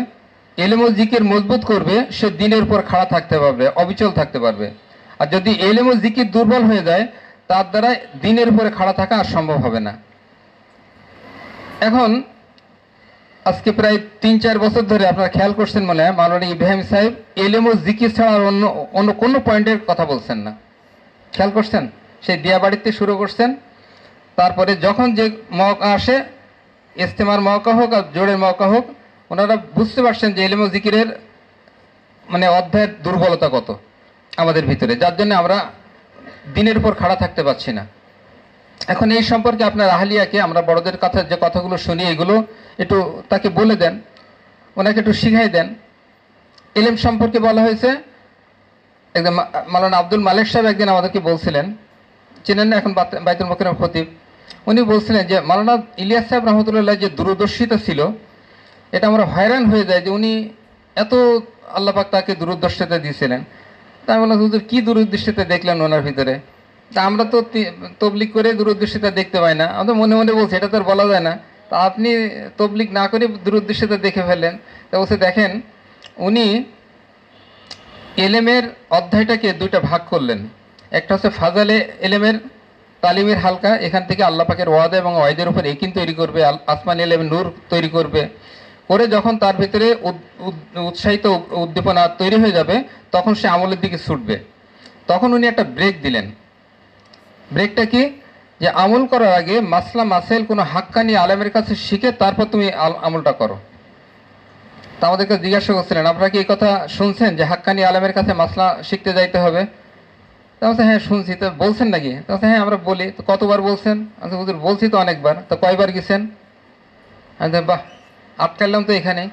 এলেম ও জিকির মজবুত করবে, সে দিনের উপর খাড়া থাকতে পারবে, অবিচল থাকতে পারবে। আর যদি এলেম ও জিকির দুর্বল হয়ে যায়, তার দ্বারা দিনের উপরে খাড়া থাকা আর সম্ভব হবে না। এখন আজকে প্রায় 3-4 বছর ধরে আপনারা খেয়াল করছেন মনে হয়, মাওলানা ইব্রাহিম সাহেব এলেম ও জিকির ছাড়া আর অন্য কোনো পয়েন্টের কথা বলছেন না। খেয়াল করছেন? সেই দিয়াবাড়িতে শুরু করছেন, তারপরে যখন যে মওকা আসে, ইস্তেমার মওকা হোক আর জোরের মওকা হোক, ওনারা বুঝতে পারছেন যে এলেম ও জিকিরের মানে অধ্যায়ের দুর্বলতা কত আমাদের ভিতরে, যার জন্য আমরা দিনের উপর খাড়া থাকতে পারছি না। এখন এই সম্পর্কে আপনার আহলিয়াকে আমরা বড়দের কথা যে কথাগুলো শুনি, এগুলো একটু তাকে বলে দেন, ওনাকে একটু শিখাই দেন। এলেম সম্পর্কে বলা হয়েছে, একদম মাওলানা আব্দুল মালিক সাহেব একদিন আমাদেরকে বলছিলেন, চেনেন না এখন বাইতুল মোকাররম খতিব, উনি বলছিলেন যে মাওলানা ইলিয়াস সাহেব রহমতুল্লাহ যে দূরদর্শিতা ছিল, এটা আমরা হয়রান হয়ে যায় যে উনি এত আল্লাহ পাক তাকে দূরদর্শিতা দিয়েছিলেন। তা আমি বললাম, হুজুর কী দূরদর্শিতা দেখলেন ওনার ভিতরে? তা আমরা তো তবলিগ করে দূরদর্শিতা দেখতে পাই না, আমরা মনে মনে বলছি এটা তো আর বলা যায় না। তা আপনি তবলিগ না করে দূরদর্শিতা দেখে ফেলেন। তা বলছে দেখেন, উনি এলেমের অধ্যায়টাকে 2টা ভাগ করলেন। একটা হচ্ছে ফাজালে এলেমের তালিমের হালকা, এখান থেকে আল্লাহ পাকের ওয়াদা এবং ওয়াইদের উপর একিন তৈরি করবে, আসমান এলেম নূর তৈরি করবে, করে যখন তার ভিতরে উৎসাহিত উদ্দীপনা তৈরি হয়ে যাবে, তখন সে আমলের দিকে ছুটবে। তখন উনি একটা ব্রেক দিলেন। ব্রেকটা কি? যে আমল করার আগে মাসলা মাসাইল কোনো হাক্কানি আলেমের কাছে শিখে তারপর তুমি আমলটা করো। তা আমাদেরকে জিজ্ঞাসা করছিলেন, আপনারা কি এই কথা শুনছেন যে হাক্কানি আলেমের কাছে মাসলা শিখতে যাইতে হবে? তা বলছে হ্যাঁ শুনছি। তো বলছেন নাকি? তা বলছে হ্যাঁ আমরা বলি। তো কতবার বলছেন? আচ্ছা হুজুর বলছি তো অনেকবার। তো কয়বার গেছেন? আচ্ছা বাহ, আটকালাম তো এখানে।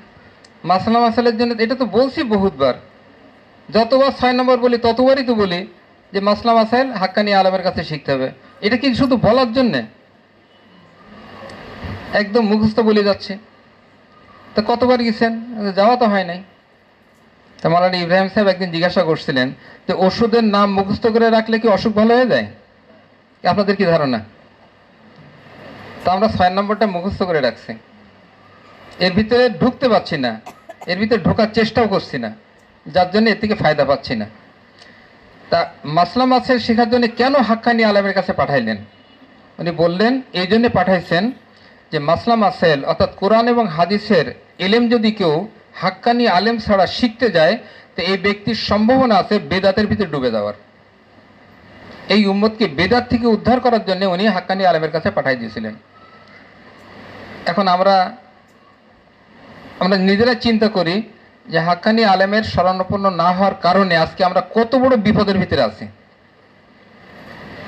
মাসলা মাসাইলের জন্য এটা তো বলছি বহুতবার, যতবার 6 নম্বর বলি ততবারই তো বলি যে মাসলা মাসাইল হাক্কানি আলেমের কাছে শিখতে হবে। এটা কি শুধু বলার জন্যে? একদম মুখস্থ বলে যাচ্ছে। তো কতবার গেছেন? যাওয়া তো হয় নাই। তো মাওলানা ইব্রাহিম সাহেব একদিন জিজ্ঞাসা করছিলেন যে ওষুধের নাম মুখস্থ করে রাখলে কি অসুখ ভালো হয়ে যায়? আপনাদের কি ধারণা? তো আমরা 6 নম্বরটা মুখস্থ করে রাখছি, এর ভিতরে ঢুকতে পারছি না, এর ভিতরে ঢোকার চেষ্টাও করছি না, যার জন্য এর থেকে ফায়দা পাচ্ছি না। তা মাসলা মাসেল শেখার জন্য কেন হাক্কানি আলেমের কাছে পাঠাইলেন? উনি বললেন এই জন্য পাঠাইছেন যে মাসলা মাসেল অর্থাৎ কোরআন এবং হাদিসের এলেম যদি কেউ হাক্কানি আলেম ছাড়া শিখতে যায় তো এই ব্যক্তির সম্ভাবনা আছে বেদাতের ভিতরে ডুবে যাওয়ার। এই উম্মতকে বেদাত থেকে উদ্ধার করার জন্য উনি হাক্কানি আলেমের কাছে পাঠাই দিয়েছিলেন। এখন আমরা নিজেরা চিন্তা করি যে হাক্কানি আলেমের শরণাপন্ন না হওয়ার কারণে আজকে আমরা কত বড় বিপদের ভিতরে আছি।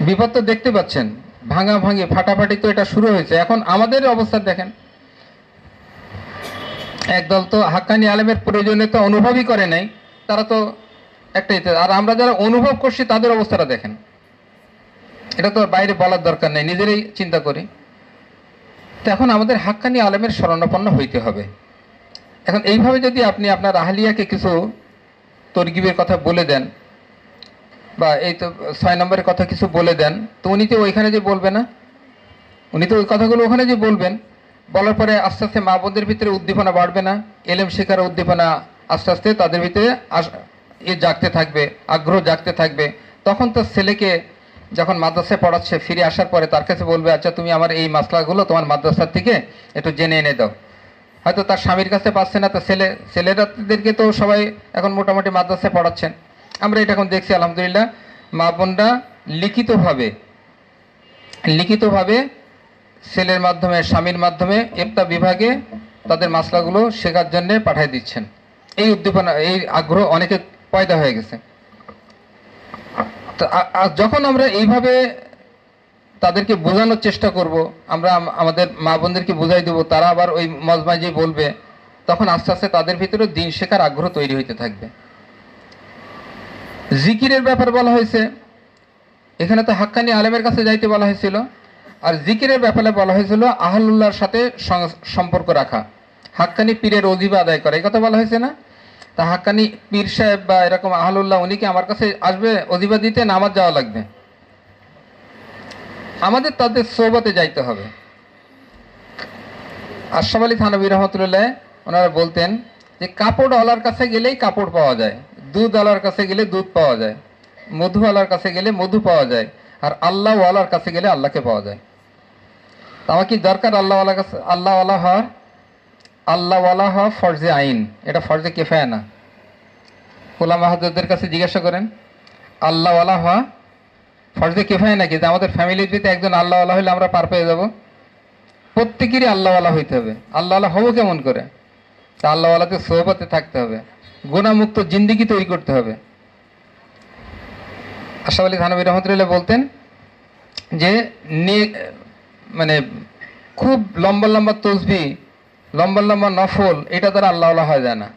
বিপদ তো দেখতে পাচ্ছেন, ভাঙাভাঙি ফাটাফাটি তো এটা শুরু হয়েছে। এখন আমাদের অবস্থা দেখেন, একদল তো হাক্কানি আলেমের প্রয়োজনীয়তা অনুভবই করে নাই, তারা তো একটাই। আর আমরা যারা অনুভব করছি তাদের অবস্থাটা দেখেন, এটা তো বাইরে বলার দরকার নেই, নিজেরাই চিন্তা করি। তো এখন আমাদের হাক্কানি আলেমের শরণাপন্ন হইতে হবে। এখন এইভাবে যদি আপনি আপনার আহলিয়াকে কিছু তরগিবের কথা বলে দেন বা এই তো 6 নম্বরের কথা কিছু বলে দেন, তো উনি তো ওইখানে যে বলবে না, উনি তো ওই কথাগুলো ওখানে যে বলবেন, বলার পরে আস্তে আস্তে মা বোনদের ভিতরে উদ্দীপনা বাড়বে না? এলেম শেখার উদ্দীপনা আস্তে আস্তে তাদের ভিতরে জাগতে থাকবে, আগ্রহ জাগতে থাকবে। তখন তো ছেলেকে যখন মাদ্রাসায় পড়াচ্ছে ফিরে আসার পরে তার কাছে বলবে আচ্ছা তুমি আমার এই মাসলাগুলো তোমার মাদ্রাসার থেকে একটু জেনে এনে দাও। হয়তো তার স্বামীর কাছে পাচ্ছে না, তো ছেলেদেরকে তো সবাই এখন মোটামুটি মাদ্রাসায় পড়াচ্ছেন। আমরা এটা এখন দেখছি আলহামদুলিল্লাহ, মা বোনরা লিখিতভাবে ছেলের মাধ্যমে স্বামীর মাধ্যমে ইফতা বিভাগে তাদের মাসলাগুলো শেখার জন্য পাঠিয়ে দিচ্ছেন। এই উদ্দীপনা, এই আগ্রহ অনেকে পয়দা হয়ে গেছে। তো যখন আমরা এইভাবে তাদেরকে বোঝানোর চেষ্টা করব, আমরা আমাদের মা বোনদেরকে বোঝাই দেবো, তারা আবার ওই মজমায় যে বলবে, তখন আস্তে আস্তে তাদের ভিতরে দিন শেখার আগ্রহ তৈরি হইতে থাকবে। জিকিরের ব্যাপার বলা হয়েছে, এখানে তো হাক্কানি আলেমের কাছে যাইতে বলা হয়েছিল, আর জিকিরের ব্যাপারে বলা হয়েছিল আহলুল্লাহর সাথে সম্পর্ক রাখা, হাক্কানি পীরের ওজিবা আদায় করা, এই কথা বলা হয়েছে না? তা হাক্কানি পীর সাহেব বা এরকম আহলুল্লাহ উনি কি আমার কাছে আসবে ওজিবা দিতে, না আমার যাওয়া লাগবে? আমাদের তাদের সোহবতে যাইতে হবে। আশরাফ আলী থানভী রহমতুল্লাহ ওনারা বলতেন যে কাপড়ওয়ালার কাছে গেলেই কাপড় পাওয়া যায়, দুধওয়ালার কাছে গেলে দুধ পাওয়া যায়, মধুওয়ালার কাছে গেলে মধু পাওয়া যায়, আর আল্লাহওয়ালার কাছে গেলে আল্লাহকে পাওয়া যায়। আমার কি দরকার আল্লাহওয়ালার কাছে? আল্লাহওয়ালা হওয়া ফরজে আইন, এটা ফরজে কিফায়া না। উলামা হাজরদের কাছে জিজ্ঞাসা করেন আল্লাহওয়ালা হওয়া ফরজে কিফায়া নাকি? যে আমাদের ফ্যামিলির যদি একজন আল্লাহওয়ালা হইলে আমরা পার পেয়ে যাব? প্রত্যেকেরই আল্লাহওয়ালা হইতে হবে। আল্লাহওয়ালা হবো কেমন করে? তা আল্লাহওয়ালাতে সোহবতে থাকতে হবে, গুনাহমুক্ত জিন্দিগি তৈরি করতে হবে। আশরাফ আলী থানভী রহমতুল্লাহ বলতেন যে মানে খুব লম্বা লম্বা তসবিহ, লম্বা লম্বা নফল, এটা দ্বারা আল্লাহওয়ালা হয়ে যায় না।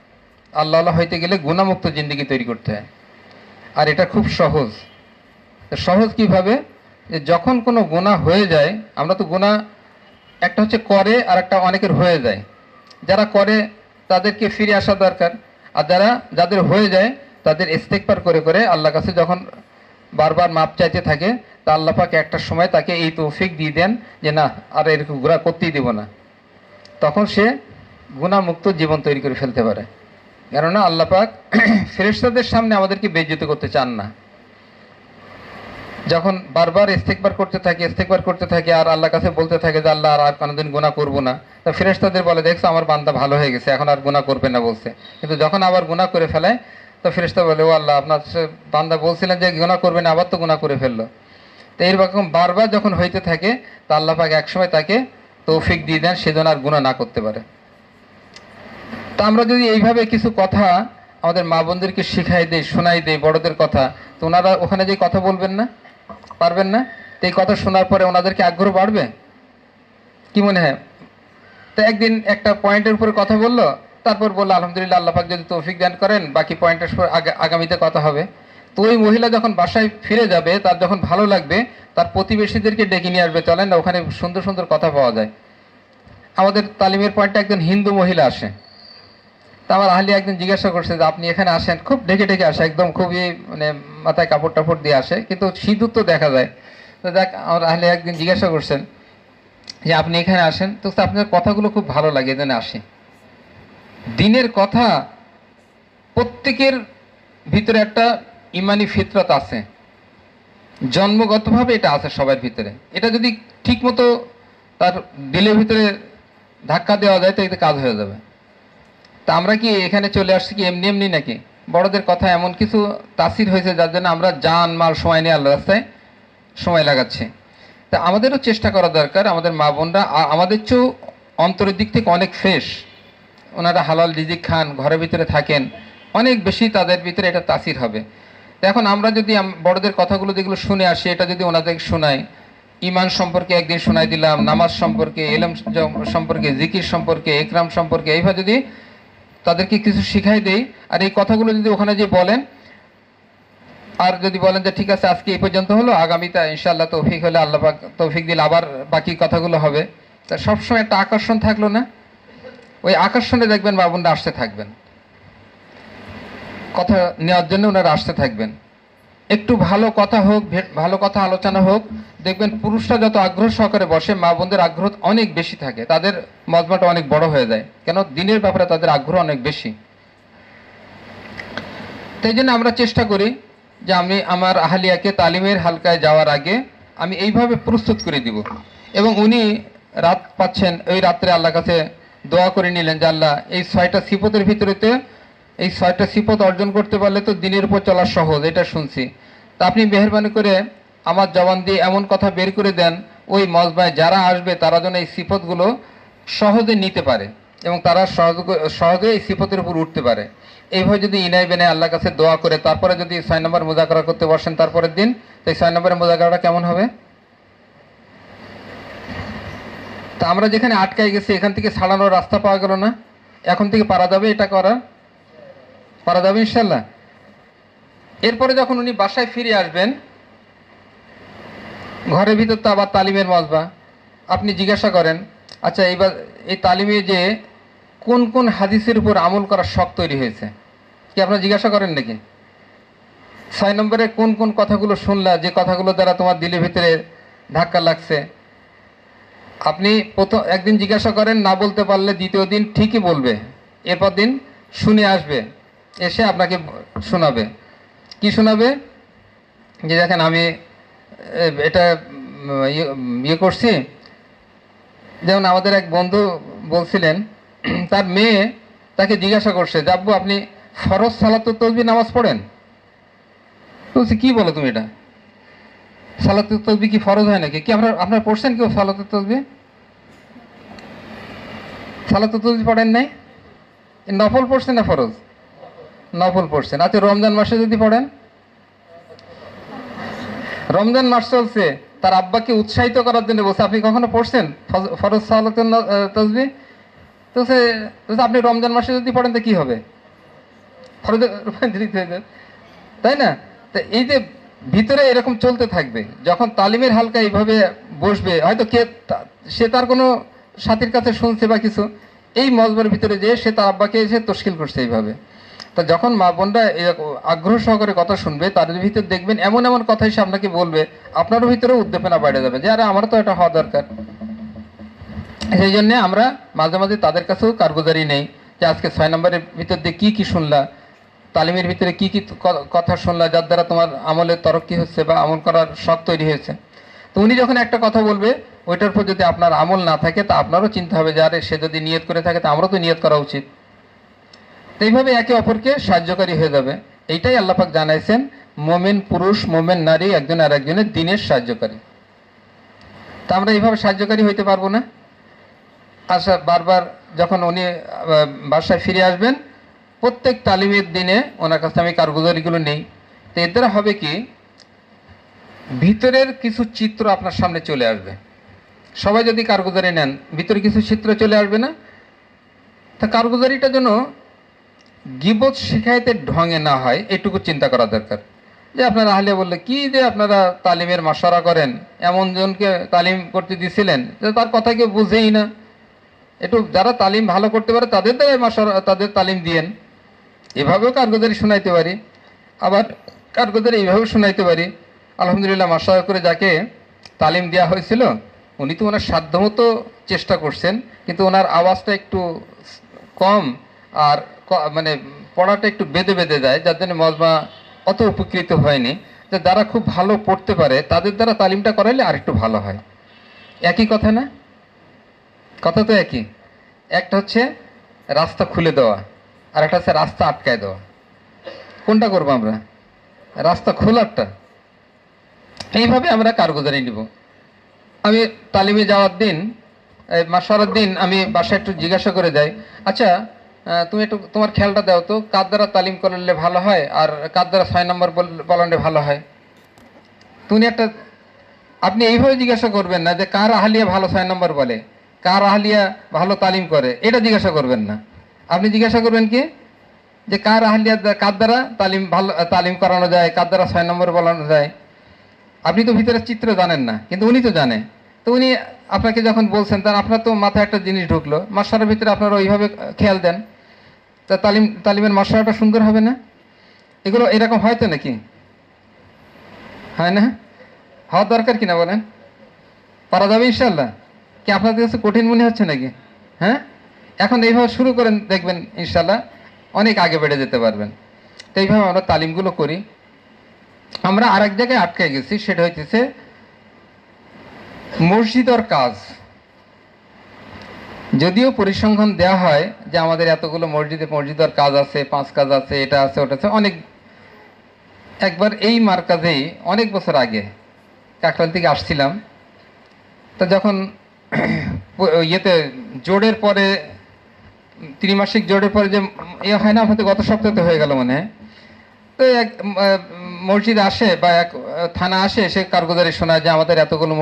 আল্লাহওয়ালা হইতে গেলে গুনাহমুক্ত জিন্দিগি তৈরি করতে হয়। আর এটা খুব সহজ। সহজ কিভাবে? যে যখন কোনো গুনাহ হয়ে যায়, আমরা তো গুনাহ একটা হচ্ছে করে আর একটা অনেকের হয়ে যায়, যারা করে তাদেরকে ফিরে আসা দরকার, আর যাদের হয়ে যায় তাদের ইস্তেগফার করে করে আল্লাহর কাছে যখন বারবার মাপ চাইতে থাকে, তা আল্লাহ পাক একটা সময় তাকে এই তৌফিক দিয়ে দেন যে না আর এরকম গুনাহ করতেই দেব না। তখন সে গুনাহমুক্ত জীবন তৈরি করে ফেলতে পারে। কেননা আল্লাহ পাক ফেরেশতাদের সামনে আমাদেরকে বেইজ্জতি করতে চান না। যখন বারবার ইস্তেগফার করতে থাকে আর আল্লাহর কাছে বলতে থাকে যে আল্লাহ আর কোনোদিন গুনাহ করব না, তা ফেরেশতাদের বলে দেখছো আমার বান্দা ভালো হয়ে গেছে, এখন আর গুনাহ করবে না বলছে। কিন্তু যখন আবার গুনাহ করে ফেলে, তো ফেরেশতা বলে ও আল্লাহ আপনার বান্দা বলছিলেন যে গুনাহ করবে না, আবার তো গুনাহ করে ফেললো। তো এইরকম বারবার যখন হইতে থাকে, তা আল্লাহ পাক একসময় তাকে তৌফিক দিয়ে দেন সেজন্য আর গুনাহ না করতে পারে। তা আমরা যদি এইভাবে কিছু কথা আমাদের মা বোনদেরকে শিখাই দেই, শোনাই দেই বড়দের কথা, তো ওনারা ওখানে যে কথা বলবেন না, পারবেন না? তো এই কথা শোনার পরে ওনাদেরকে আগ্রহ বাড়বে? কি মনে হয়? তো একদিন একটা পয়েন্টের উপরে কথা বললো, তারপর বললো আলহামদুলিল্লাহ আল্লাহ পাক যদি তৌফিক দান করেন বাকি পয়েন্টের আগামীতে কথা হবে। তো ওই মহিলা যখন বাসায় ফিরে যাবে, তার যখন ভালো লাগবে, তার প্রতিবেশীদেরকে ডেকে নিয়ে আসবে, চলেন না ওখানে সুন্দর সুন্দর কথা পাওয়া যায়। আমাদের তালিমের পয়েন্টে একজন হিন্দু মহিলা আসে। তা আমার আহলি একদিন জিজ্ঞাসা করছে যে আপনি এখানে আসেন, খুব ঢেকে ঢেকে আসে, একদম খুবই মানে মাথায় কাপড় টাপড় দিয়ে আসে, কিন্তু সিঁদুর তো দেখা যায়। তো দেখ, আমার আহলি একদিন জিজ্ঞাসা করছেন যে আপনি এখানে আসেন, তো আপনার কথাগুলো খুব ভালো লাগে, এখানে আসি। দিনের কথা, প্রত্যেকের ভিতরে একটা ইমানি ফিতরত আছে, জন্মগতভাবে এটা আছে সবার ভিতরে। এটা যদি ঠিকমতো তার দিলের ভিতরে ধাক্কা দেওয়া যায় তো এতে কাজ হয়ে যাবে। তা আমরা কি এখানে চলে আসছি কি এমনি এমনি নাকি? বড়দের কথা এমন কিছু তাসির হয়েছে যার জন্য আমরা জান মাল সময় নিয়ে আল্লাহ রাস্তায় সময় লাগাচ্ছি। তা আমাদেরও চেষ্টা করা দরকার, আমাদের মা বোনরা আমাদের চেয়েও অন্তরের দিক থেকে অনেক ফ্রেশ, ওনারা হালাল রিজিক খান, ঘরের ভিতরে থাকেন, অনেক বেশি তাদের ভিতরে এটা তাসির হবে। তো এখন আমরা যদি বড়দের কথাগুলো যেগুলো শুনে আসি, এটা যদি ওনাদেরকে শোনাই, ইমান সম্পর্কে একদিন শোনাই দিলাম, নামাজ সম্পর্কে, এলম সম্পর্কে, জিকির সম্পর্কে, একরাম সম্পর্কে, এইভাবে যদি তাদেরকে কিছু শিখাই দেই, আর এই কথাগুলো যদি ওখানে যে বলেন, আর যদি বলেন যে ঠিক আছে আজকে এই পর্যন্ত হলো, আগামীতে ইনশাআল্লাহ তৌফিক হলে আল্লাহ পাক তৌফিক দিলে আবার বাকি কথাগুলো হবে, তা সবসময় একটা আকর্ষণ থাকলো না? ওই আকর্ষণে দেখবেন মা বোনরা আসতে থাকবেন, কথা নেওয়ার জন্য ওনারা আসতে থাকবেন। একটু ভালো কথা হোক, ভালো কথা আলোচনা হোক, দেখবেন পুরুষরা যত আগ্রহ সহকারে বসে, মা বোনদের আগ্রহ অনেক বেশি থাকে, তাদের মজমাটা অনেক বড় হয়ে যায়, কেন দিনের ব্যাপারে তাদের আগ্রহ অনেক বেশি। তাই জন্য আমরা চেষ্টা করি যে আমি আমার আহলিয়াকে তালিমের হালকায় যাওয়ার আগে আমি এইভাবে প্রস্তুত করে দিব। এবং উনি রাত পাচ্ছেন, ওই রাত্রে আল্লাহর কাছে দোয়া করে নিলেন যে আল্লাহ এই 6টা সিফতের ভিতরেতে এই 6টা সিফত অর্জন করতে পারলে তো দিনের উপর চলা সহজ, এটা শুনছি। তা আপনি মেহরবানি করে আমার জবান দিয়ে এমন কথা বের করে দেন, ওই মজমায় যারা আসবে তারা যেন এই সিফতগুলো সহজে নিতে পারে এবং তারা সহজে এই সিফতের উপর উঠতে পারে। এইভাবে যদি ইনাই বেনে আল্লাহর কাছে দোয়া করে তারপরে যদি 6 নম্বর মুযাকারা করতে বসেন তারপরের দিন, তো এই 6 নম্বরের মুযাকারাটা কেমন হবে? তা আমরা যেখানে আটকাই গেছি এখান থেকে ছাড়ানোর রাস্তা পাওয়া গেল না, এখন থেকে পারা যাবে, এটা পারা যাবে ইনশাল্লাহ। এরপরে যখন উনি বাসায় ফিরে আসবেন, ঘরের ভিতর তো আবার তালিমের মজবা, আপনি জিজ্ঞাসা করেন আচ্ছা এইবার এই তালিমে যে কোন কোন হাদিসের উপর আমল করার শখ তৈরি হয়েছে, কি আপনারা জিজ্ঞাসা করেন নাকি? 6 নম্বরে কোন কোন কথাগুলো শুনলা, যে কথাগুলো দ্বারা তোমার দিলের ভিতরে ধাক্কা লাগছে? আপনি একদিন জিজ্ঞাসা করেন, না বলতে পারলে দ্বিতীয় দিন ঠিকই বলবে, এরপর দিন শুনে আসবে, এসে আপনাকে শোনাবে। কি শোনাবে? যে দেখেন আমি এটা ইয়ে করছি। যেমন আমাদের এক বন্ধু বলছিলেন, তার মেয়ে তাকে জিজ্ঞাসা করছে যে আব্বু আপনি ফরজ সালাতুত তাসবিহ নামাজ পড়েন? বলছি কি বলো তুমি, এটা সালাতুত তাসবিহ কি ফরজ হয় নাকি? কি আপনারা পড়ছেন কেউ সালাতুত তাসবিহ? সালাতুত তাসবিহ পড়েন নাই? নফল পড়ছেন না ফরজ? নফল পড়ছেন। আচ্ছা রমজান মাসে যদি পড়েন? রমজান মাস চলছে, তার আব্বাকে উৎসাহিত করার জন্য বলছে আপনি কখনো পড়ছেন ফরজ সালাতুত তাসবিহ? তো আপনি রমজান মাসে যদি পড়েন তো কি হবে? ফরজে রূপান্তরিত হয়ে যাবে, তাই না? তো এই যে ভিতরে এরকম চলতে থাকবে, যখন তালিমের হালকা এইভাবে বসবে, হয়তো সে তার কোনো সাথীর কাছে শুনছে বা কিছু, এই মজবার ভিতরে যে সে তার আব্বাকে এসে তশকিল করছে এইভাবে। তা যখন মা বোনরা আগ্রহ সহকারে কথা শুনবে, তাদের ভিতরে দেখবেন এমন এমন কথাই সে আপনাকে বলবে, আপনারও ভিতরেও উদ্দীপনা বেড়ে যাবে যে আরে আমারও তো এটা হওয়া দরকার। সেই জন্যে আমরা মাঝে মাঝে তাদের কাছেও কারগুজারি নেই যে আজকে 6 নম্বরের ভিতর দিয়ে কী কী শুনলা, তালিমের ভিতরে কী কী কথা শুনলা যার দ্বারা তোমার আমলের তরক্কি হচ্ছে বা আমল করার শখ তৈরি হয়েছে। তো উনি যখন একটা কথা বলবে, ওইটার উপর যদি আপনার আমল না থাকে তা আপনারও চিন্তা হবে যে আরে সে যদি নিয়ত করে থাকে তা আমারও তো নিয়ত করা উচিত। তো এইভাবে একে অপরকে সাহায্যকারী হয়ে যাবে। এইটাই আল্লাহ পাক জানাইছেন, মোমেন পুরুষ মোমেন নারী একজন আর একজনের দিনের সাহায্যকারী। তা আমরা এইভাবে সাহায্যকারী হইতে পারবো না? আচ্ছা বারবার যখন উনি বাসায় ফিরে আসবেন, প্রত্যেক তালিমের দিনে ওনার কাছে আমি কারগুজারিগুলো নেই। তো এর দ্বারা হবে কি, ভিতরের কিছু চিত্র আপনার সামনে চলে আসবে। সবাই যদি কারগুজারি নেন, ভিতরে কিছু চিত্র চলে আসবে না? তা কারগুজারিটা যেন গীবত শিখায়তের ঢঙে না হয়, এটুকু চিন্তা করা দরকার। যে আপনারা আহলে বললে কি যে আপনারা তালিমের মাশারা করেন, এমন জনকে তালিম করতে দিছিলেন যে তার কথা কেউ বুঝেই না, একটু যারা তালিম ভালো করতে পারে তাদের দ্বারা তাদের তালিম দিয়েন। এভাবেও কারগুজারি শোনাইতে পারি, আবার কারগুজারি এইভাবেও শোনাইতে পারি। আলহামদুলিল্লাহ, মাশাআল্লাহ করে যাকে তালিম দেওয়া হয়েছিল উনি তো ওনার সাধ্যমতো চেষ্টা করছেন, কিন্তু ওনার আওয়াজটা একটু কম, আর মানে পড়াটা একটু বেঁধে বেঁধে যায়, যার জন্য মজমা অত উপকৃত হয়নি। যে যারা খুব ভালো পড়তে পারে তাদের দ্বারা তালিমটা করাইলে আর একটু ভালো হয়। একই কথা না? কথা তো একই। একটা হচ্ছে রাস্তা খুলে দেওয়া, আর একটা হচ্ছে রাস্তা আটকায় দেওয়া। কোনটা করবো আমরা? রাস্তা খোলারটা। এইভাবে আমরা কারগুজারি নিব। আমি তালিমে যাওয়ার দিন, মাসারার দিন আমি বাসায় একটু জিজ্ঞাসা করে যাই, আচ্ছা তুমি একটু তোমার খেয়ালটা দাও তো, কার দ্বারা তালিম করলে ভালো হয় আর কার দ্বারা 6 নম্বর বলানো ভালো হয়। তুমি একটা, আপনি এইভাবে জিজ্ঞাসা করবেন না যে কার আহলিয়া ভালো 6 নম্বর বলে, কার আহলিয়া ভালো তালিম করে, এটা জিজ্ঞাসা করবেন না। আপনি জিজ্ঞাসা করবেন কি, যে কার আহলিয়া, কার দ্বারা তালিম ভালো তালিম করানো যায়, কার দ্বারা 6 নম্বর বলানো যায়। আপনি তো ভিতরে চিত্র জানেন না, কিন্তু উনি তো জানে। তো উনি আপনাকে যখন বলছেন, তার আপনার তো মাথায় একটা জিনিস ঢুকলো, মাসারের ভিতরে আপনারা ওইভাবে খেয়াল দেন, তা তালিমের মাসারাটা সুন্দর হবে না? এগুলো এরকম হয় তো নাকি? হয় না? হওয়ার দরকার কিনা বলেন? পারা যাবে ইনশাল্লাহ? কি আপনাদের কাছে কঠিন মনে হচ্ছে নাকি? হ্যাঁ, এখন এইভাবে শুরু করেন, দেখবেন ইনশাল্লাহ অনেক আগে বেড়ে যেতে পারবেন। তো এইভাবে আমরা তালিমগুলো করি। আমরা আরেক জায়গায় আটকে গেছি, সেটা হইতেছে মসজিদের কাজ। যদিও পরিসংখ্যান দেওয়া হয় যে আমাদের এতগুলো মসজিদের কাজ আছে, 5 কাজ আছে, এটা আছে ওটা আছে অনেক। একবার এই মার্কাজেই অনেক বছর আগে কাকরাইল থেকে আসছিলাম, তো যখন ইয়েতে জোড়ের পরে, ত্রিমাসিক জোড়ের পরে যে ইয়ে হয় না, হয়তো গত সপ্তাহে হয়ে গেল মনে হয়। তো এক মসজিদ আসে বা এক থানা আসে, সে কারগুজারি শোনায় যে আমাদের এতগুলো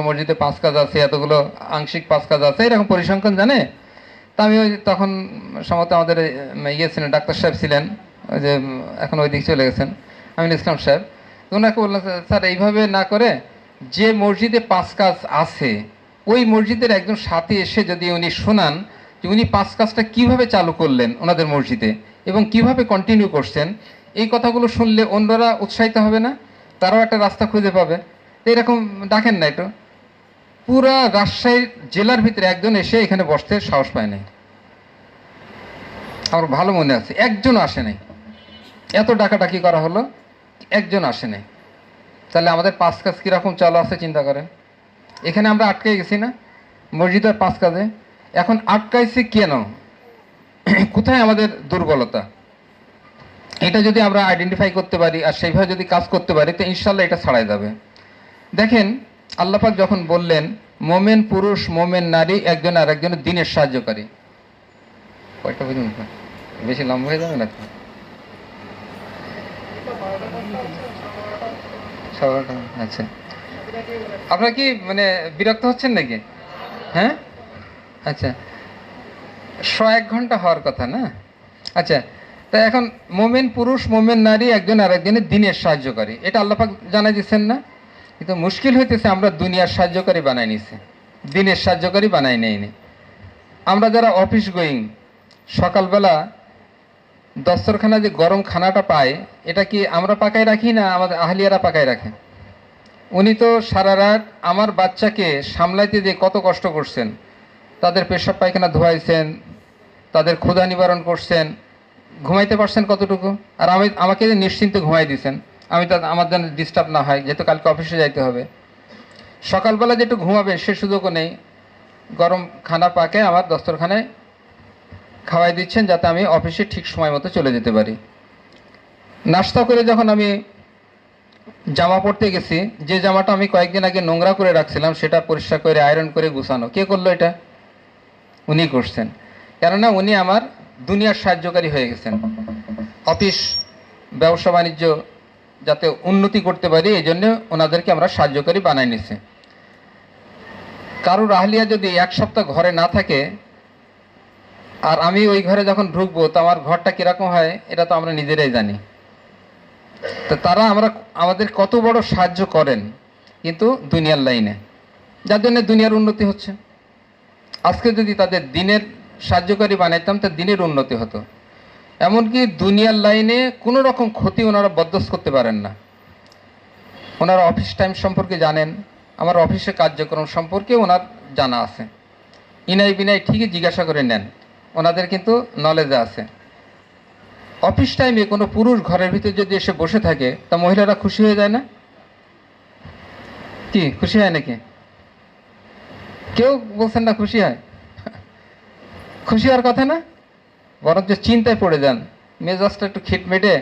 মসজিদে 5 কাজ আছে, এতগুলো আংশিক 5 কাজ আছে, এরকম পরিসংখ্যান জানে। তা আমি ওই তখন সম্ভবত আমাদের ইয়ে ছিলেন, ডাক্তার সাহেব ছিলেন, ওই যে এখন ওই দিক চলে গেছেন, আমিনুল ইসলাম সাহেব। তো ওনাকে বললাম, স্যার এইভাবে না করে যে মসজিদে 5 কাজ আছে ওই মসজিদের একজন সাথে এসে যদি উনি শোনান যে উনি 5 কাজটা কীভাবে চালু করলেন ওনাদের মসজিদে এবং কিভাবে কন্টিনিউ করছেন, এই কথাগুলো শুনলে অন্যরা উৎসাহিত হবে না? তারাও একটা রাস্তা খুঁজে পাবে। তো এরকম ডাকেন না একটু। পুরা রাজশাহী জেলার ভিতরে একজন এসে এখানে বসতে সাহস পায় নাই। আমার ভালো মনে আছে, একজন আসে নাই। এত ডাকাডাকি করা হলো, একজন আসে নাই। তাহলে আমাদের 5 কাজ কীরকম চালু আছে চিন্তা করেন। এখানে আমরা আটকে গেছি না মসজিদের 5 কাজে? এখন আটকাইছি কেন? কোথায় আমাদের দুর্বলতা? এটা যদি আমরা আইডেন্টিফাই করতে পারি আর সেইভাবে যদি কাজ করতে পারি, তো ইনশাল্লাহ এটা ছাড়াই যাবে। দেখেন, আল্লাহ পাক যখন বললেন মোমেন পুরুষ মোমেন নারী একজন আর একজনের দিনের সাহায্যকারী, কয়টা বুঝুন, বেশি লম্বা হয়ে যাবে না তো? আচ্ছা, আপনারা কি মানে বিরক্ত হচ্ছেন নাকি? হ্যাঁ, আচ্ছা, 101 ঘন্টা হওয়ার কথা না? আচ্ছা, তা এখন মোমেন পুরুষ মোমেন নারী একজন আর একজনের দিনের সাহায্যকারী, এটা আল্লাহ পাক জানাই দিচ্ছেন না? কিন্তু মুশকিল হইতেছে আমরা দুনিয়ার সাহায্যকারী বানাই নিছি, দিনের সাহায্যকারী বানাই নেইনি। আমরা যারা অফিস গোয়িং, সকালবেলা দস্তরখানা যে গরম খানাটা পায়, এটা কি আমরা পাকায় রাখি না আমাদের আহলিয়ারা পাকায় রাখে? উনি তো সারা রাত আমার বাচ্চাকে সামলাইতে যে কত কষ্ট করছেন, তাদের পেশাব পায়খানা ধোয়াইছেন, তাদের ক্ষুধা নিবারণ করছেন, ঘুমাইতে পারছেন কতটুকু? আর আমাকে নিশ্চিন্তে ঘুমাই দিয়েছেন, আমার যেন ডিস্টার্ব না হয়, যেহেতু কালকে অফিসে যাইতে হবে। সকালবেলা যেটু ঘুমাবে সে সুযোগও নেই, গরম খানা পাকে আমার দস্তরখানায় খাওয়াই দিচ্ছেন যাতে আমি অফিসে ঠিক সময় মতো চলে যেতে পারি। নাস্তা করে যখন আমি জামা পরতে গেছি, যে জামাটা আমি কয়েকদিন আগে নোংরা করে রাখছিলাম সেটা পরিষ্কার করে আয়রন করে গুছানো কে করলো? এটা উনি করছেন। কেননা উনি আমার দুনিয়ার সাহায্যকারী হয়ে গেছেন। অফিস ব্যবসা বাণিজ্য যাতে উন্নতি করতে পারি এই জন্য ওনাদেরকে আমরা সাহায্যকারী বানাই নিছি। কারুর আহলিয়া যদি 1 সপ্তাহ ঘরে না থাকে আর আমি ওই ঘরে যখন ঢুকবো তো আমার ঘরটা কীরকম হয় এটা তো আমরা নিজেরাই জানি। তো তারা আমাদের কত বড় সাহায্য করেন কিন্তু দুনিয়ার লাইনে, যার জন্য দুনিয়ার উন্নতি হচ্ছে। আজকে যদি তাদের দিনের সাহায্যকারী বানাইতাম তা দিনের উন্নতি হতো। এমনকি দুনিয়ার লাইনে কোনো রকম ক্ষতি ওনারা বরদাস্ত করতে পারেন না। ওনারা অফিস টাইম সম্পর্কে জানেন, আমার অফিসের কার্যক্রম সম্পর্কে ওনার জানা আছে, ইনাই বিনাই ঠিকই জিজ্ঞাসা করে নেন, ওনাদের কিন্তু নলেজে আছে। অফিস টাইমে কোনো পুরুষ ঘরের ভিতরে যদি এসে বসে থাকে তা মহিলারা খুশি হয়ে যায় না? কি খুশি হয় নাকি? কেউ বলছেন না খুশি হয়? খুশি হওয়ার কথা না, বরঞ্চ চিন্তায় পড়ে যান, মেজাজটা একটু খিটমেটে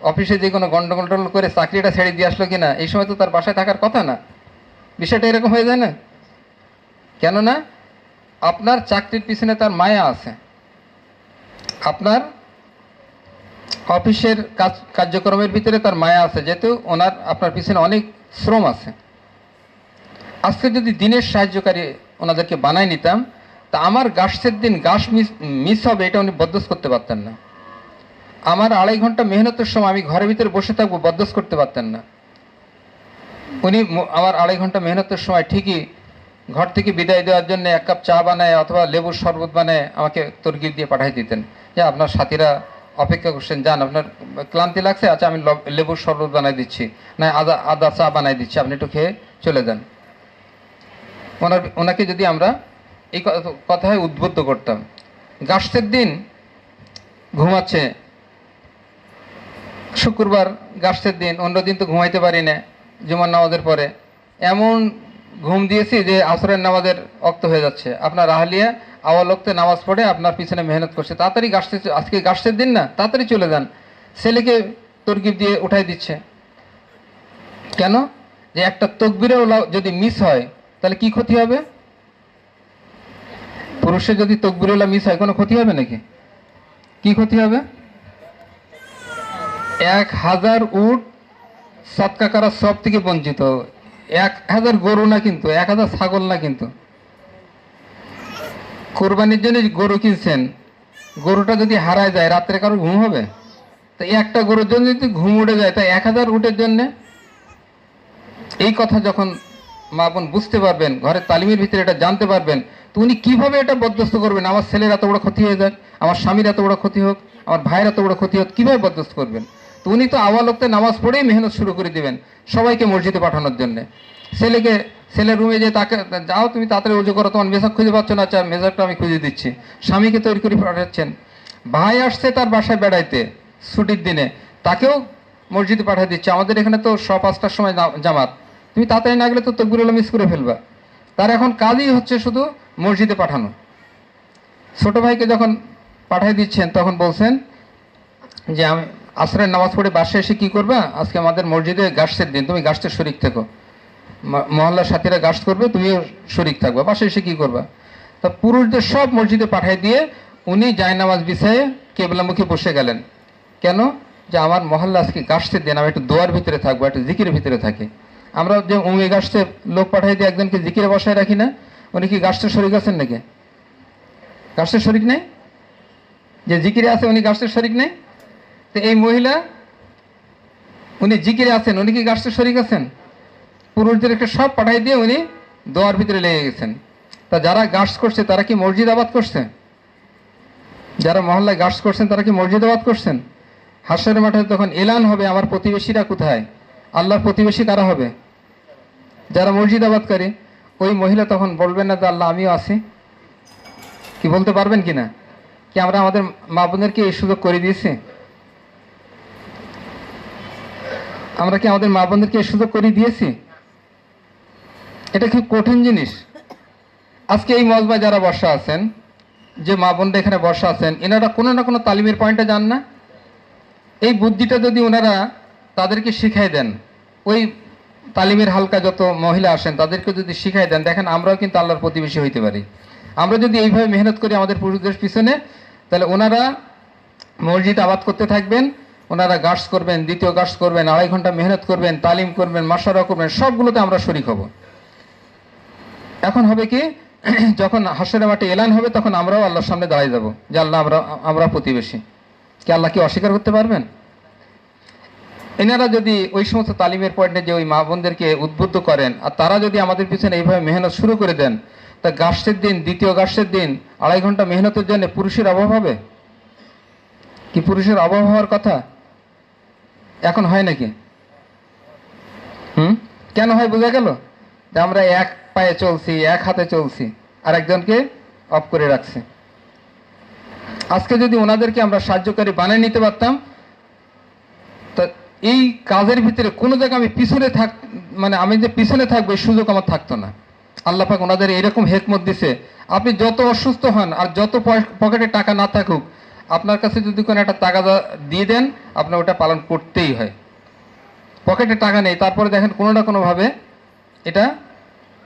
অফিসে যে কোনো গন্ডগোল টন্ডল করে চাকরিটা ছেড়ে দিয়ে আসলো কিনা, এই সময় তো তার বাসায় থাকার কথা না। বিষয়টা এরকম হয়ে যায় না? কেননা আপনার চাকরির পিছনে তার মায়া আছে, আপনার অফিসের কার্যক্রমের ভিতরে তার মায়া আছে, যেহেতু ওনার আপনার পিছনে অনেক শ্রম আছে। আজকে যদি দিনের সাহায্যকারী ওনাদেরকে বানাই নিতাম তা আমার গাছের দিন গাছ মিস হবে এটা উনি বরদাস্ত করতে পারতেন না। আমার 2.5 ঘন্টা মেহনতের সময় আমি ঘরের ভিতরে বসে থাকবো বরদাস্ত করতে পারতেন না। উনি আমার 2.5 ঘন্টা মেহনতের সময় ঠিকই ঘর থেকে বিদায় দেওয়ার জন্য 1 কাপ চা বানায় অথবা লেবুর শরবত বানায় আমাকে তরকিব দিয়ে পাঠিয়ে দিতেন, যে আপনার সাথীরা অপেক্ষা করছেন, যান, আপনার ক্লান্তি লাগছে, আচ্ছা আমি লেবুর শরবত বানাই দিচ্ছি, না আদা চা বানাই দিচ্ছি, আপনি একটু খেয়ে চলে যান। ওনাকে যদি আমরা এই কথায় উদ্বুদ্ধ করতাম। গাছের দিন ঘুমাচ্ছে, শুক্রবার গাছের দিন, অন্য দিন তো ঘুমাইতে পারি না জুমার নামাজের পরে, এমন ঘুম দিয়েছি যে আসরের নামাজের ওয়াক্ত হয়ে যাচ্ছে, আপনার আহলিয়া আওয়াল ওয়াক্তে নামাজ পড়ে আপনার পিছনে মেহনত করছে, তাড়াতাড়ি আজকে গাছের দিন না, তাড়াতাড়ি চলে যান। ছেলেকে তরকিব দিয়ে উঠাই দিচ্ছে কেন? যে একটা তকবীরেও যদি মিস হয় তাহলে কি ক্ষতি হবে? পুরুষের যদি তকবীরুল্লাহ মিস হয় কোনো ক্ষতি হবে নাকি? কি ক্ষতি হবে? 1000 উট সৎকা করার সব থেকে বঞ্চিত। 1000 গরু না কিন্তু, 1000 ছাগল না কিন্তু। কোরবানির জন্য গরু কিনছেন, গরুটা যদি হারায় যায় রাত্রে কারো ঘুম হবে? তো একটা গরুর জন্য যদি ঘুম উঠে যায় তাই 1000 উটের জন্য। এই কথা যখন মা বোন বুঝতে পারবেন, ঘরের তালিমের ভিতরে এটা জানতে পারবেন, তো উনি কীভাবে এটা বরদাস্ত করবেন? আমার ছেলের এত বড় ক্ষতি হয়ে যাক, আমার স্বামীর এত বড় ক্ষতি হোক, আমার ভাইয়ের এত বড় ক্ষতি হোক, কীভাবে বরদাস্ত করবেন? তো উনি তো আওয়াল ওয়াক্তে নামাজ পড়েই মেহনত শুরু করে দেবেন সবাইকে মসজিদে পাঠানোর জন্যে। ছেলের রুমে যে তাকে, যাও তুমি তাড়াতাড়ি উজু করো, তোমার মেজাক খুঁজে পাচ্ছ না, আচ্ছা মেজাকটা আমি খুঁজে দিচ্ছি। স্বামীকে তৈরি করে পাঠাচ্ছেন। ভাই আসছে তার বাসায় বেড়াইতে ছুটির দিনে, তাকেও মসজিদে পাঠিয়ে দিচ্ছে। আমাদের এখানে তো 5টার সময় জামাত, তুমি তাড়াতাড়ি না গেলে তো তকবীরুল্লাহ মিস করে ফেলবা। তার এখন কাজই হচ্ছে শুধু মসজিদে পাঠানো। ছোট ভাইকে যখন পাঠিয়ে দিচ্ছেন তখন বলছেন যে আমি আসরের নামাজ পড়ে বাসায় এসে কী করবা, আজকে আমাদের মসজিদে গাছের দিন, তুমি গাছের শরিক থেকো, মহল্লার সাথীরা গাছ করবে, তুমিও শরিক থাকবা, বাসায় এসে কী করবা। তা পুরুষদের সব মসজিদে পাঠিয়ে দিয়ে উনি জায়নামাজ বিছায়ে কেবলামুখী বসে গেলেন। কেন? যে আমার মহল্লা আজকে গাছের দিন, আমি একটু দোয়ার ভিতরে থাকবো, একটু জিকিরের ভিতরে থাকি। আমরা যে উমি গাছতে লোক পাঠাই দিয়ে একজনকে জিকিরে বসায় রাখি না, উনি কি গাছের শরিক আছেন নাকি? গাছের শরিক নেই? যে জিকিরে আছে উনি গাছের শরিক নেই? তো এই মহিলা উনি জিকিরে আছেন, উনি কি গাছের শরিক আছেন? পুরুষদের একটা সব পাঠাই দিয়ে উনি দোয়ার ভিতরে লেগে গেছেন। তা যারা গাছ করছে তারা কি মসজিদ আবাদ করছে? যারা মহল্লায় গাছ করছেন তারা কি মসজিদ আবাদ করছেন? হাসরের মাঠে তখন এলান হবে আমার প্রতিবেশীরা কোথায়, আল্লাহর প্রতিবেশী কারা হবে? যারা মসজিদ আবাদকারী। ওই মহিলা তখন বলবেন না যে আল্লাহ আমিও আছি? কি বলতে পারবেন কি না? কি আমরা আমাদের মা বোনদেরকে এই সুযোগ করে দিয়েছি? আমরা কি আমাদের মা বোনদেরকে এই সুযোগ করে দিয়েছি? এটা খুব কঠিন জিনিস। আজকে এই মজবায় যারা বসা আছেন, যে মা বোনরা এখানে বসা আছেন, এনারা কোনো না কোনো তালিমের পয়েন্টে যান না? এই বুদ্ধিটা যদি ওনারা তাদেরকে শিখাই দেন, ওই তালিমের হালকা যত মহিলা আসেন তাদেরকে যদি শিখাই দেন, দেখেন আমরাও কিন্তু আল্লাহর প্রতিবেশী হইতে পারি। আমরা যদি এইভাবে মেহনত করি আমাদের পুরুষদের পিছনে, তাহলে ওনারা মসজিদ আবাদ করতে থাকবেন, ওনারা গাছ করবেন, দ্বিতীয় গাছ করবেন, 2.5 ঘন্টা মেহনত করবেন, তালিম করবেন, মাশারা করবেন, সবগুলোতে আমরা শরিক হব। এখন হবে কি, যখন হাসরের মাঠে এলান হবে তখন আমরাও আল্লাহর সামনে দাঁড়াই যাব যে আল্লাহ আমরা প্রতিবেশী। কি আল্লাহ কি অস্বীকার করতে পারবেন? এনারা যদি ওই সমস্ত তালিমের পয়েন্টে যে ওই মা বোনদেরকে উদ্বুদ্ধ করেন আর তারা যদি আমাদের পিছনে এইভাবে মেহনত শুরু করে দেন, তা গাছের দিন, দ্বিতীয় গাছের দিন 2.5 ঘন্টা মেহনতের জন্য পুরুষের অভাব হবে কি? পুরুষের অভাব হওয়ার কথা এখন হয় নাকি? কেন হয় বোঝা গেল? যে আমরা এক পায়ে চলছি, এক হাতে চলছি, আর একজনকে অফ করে রাখছি। আজকে যদি ওনাদেরকে আমরা সাহায্যকারী বানিয়ে নিতে পারতাম, তা এই কাজের ভিতরে কোনো জায়গায় আমি পিছনে মানে আমি যে পিছনে থাকবো এই সুযোগ আমার থাকতো না। আল্লাহ পাক ওনাদের এরকম হেকমত দিছে, আপনি যত অসুস্থ হন আর যত পকেটে টাকা না থাকুক, আপনার কাছে যদি কোনো একটা টাকা দিয়ে দেন, আপনার ওটা পালন করতেই হয়। পকেটে টাকা নেই, তারপরে দেখেন কোনো না কোনোভাবে এটা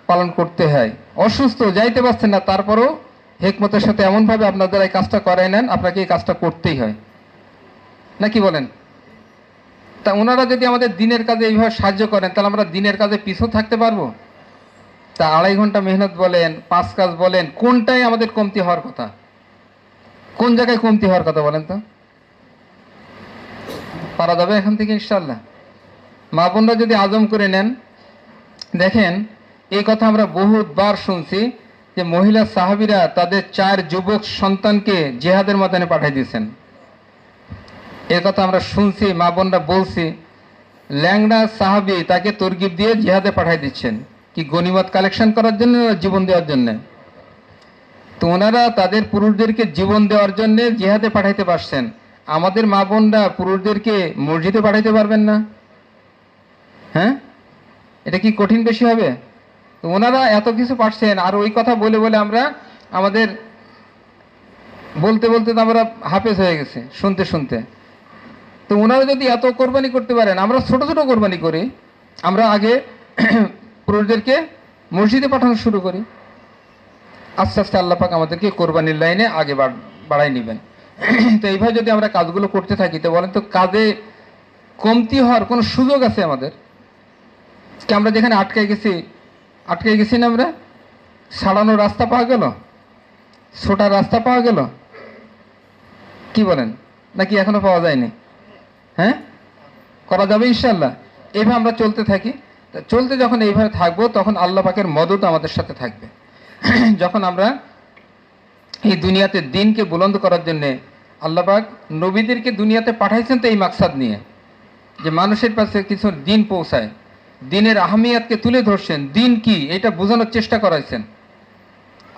পালন করতে হয়। অসুস্থ, যাইতে পারছেন না, তারপরেও হেকমতের সাথে এমনভাবে আপনার দ্বারা এই কাজটা করাই নেন, আপনাকে এই কাজটা করতেই হয়, নাকি বলেন? তা ওনারা যদি আমাদের দিনের কাজে এইভাবে সাহায্য করেন, তাহলে আমরা দিনের কাজে পিছু থাকতে পারবো? তা 2.5 ঘন্টা মেহনত বলেন, 5 কাজ বলেন, কোনটাই আমাদের কমতি হওয়ার কথা? কোন জায়গায় কমতি হওয়ার কথা বলেন তো? পারা যাবে এখান থেকে ইনশাল্লাহ। মা বোনরা যদি আজম করে নেন, দেখেন এই কথা আমরা বহুতবার শুনছি যে মহিলা সাহাবীরা তাদের 4 যুবক সন্তানকে জিহাদের ময়দানে পাঠিয়ে দিয়েছেন। এর কথা আমরা শুনছি, মা বোনরা বলছি। ল্যাংড়া সাহাবী তাকে তরগিব দিয়ে জিহাদে পাঠিয়ে দিচ্ছেন কি? গনিমত কালেকশন করার জন্য, জীবন দেওয়ার জন্য? তো ওনারা তাদের পুরুষদেরকে জীবন দেওয়ার জন্য জিহাদে পাঠাইতে পারছেন, আমাদের মা বোনরা পুরুষদেরকে মসজিদে পাঠাইতে পারবেন না? হ্যাঁ, এটা কি কঠিন বেশি হবে? তো ওনারা এত কিছু পারছেন, আর ওই কথা বলে বলে আমরা আমাদের বলতে বলতে তো আমরা হাফেজ হয়ে গেছে শুনতে শুনতে। তো ওনারা যদি এত কোরবানি করতে পারেন, আমরা ছোট ছোট কোরবানি করি, আমরা আগে পুরুষদেরকে মসজিদে পাঠানো শুরু করি। আস্তে আস্তে আল্লাহ পাক আমাদেরকে কোরবানির লাইনে আগে বাড়াই নেবেন। তো এইভাবে যদি আমরা কাজগুলো করতে থাকি, তো বলেন তো কাজে কমতি হওয়ার কোনো সুযোগ আছে আমাদের কি? আমরা যেখানে আটকে গেছি না, আমরা সারানোর রাস্তা পাওয়া গেল, ছোটার রাস্তা পাওয়া গেল, কি বলেন? নাকি এখনো পাওয়া যায়নি? হ্যাঁ, করা যাবে ইনশাল্লাহ। এইভাবে আমরা চলতে থাকি। চলতে যখন এইভাবে থাকবো, তখন আল্লাহ পাকের মদত আমাদের সাথে থাকবে। যখন আমরা এই দুনিয়াতে দিনকে বুলন্দ করার জন্যে, আল্লাহ পাক নবীদেরকে দুনিয়াতে পাঠাইছেন তো এই মাকসাদ নিয়ে, যে মানুষের কাছে কিছু দিন পৌঁছায়, দিনের আহমিয়াতকে তুলে ধরছেন। দিন কি এটা বোঝানোর চেষ্টা করাইছেন।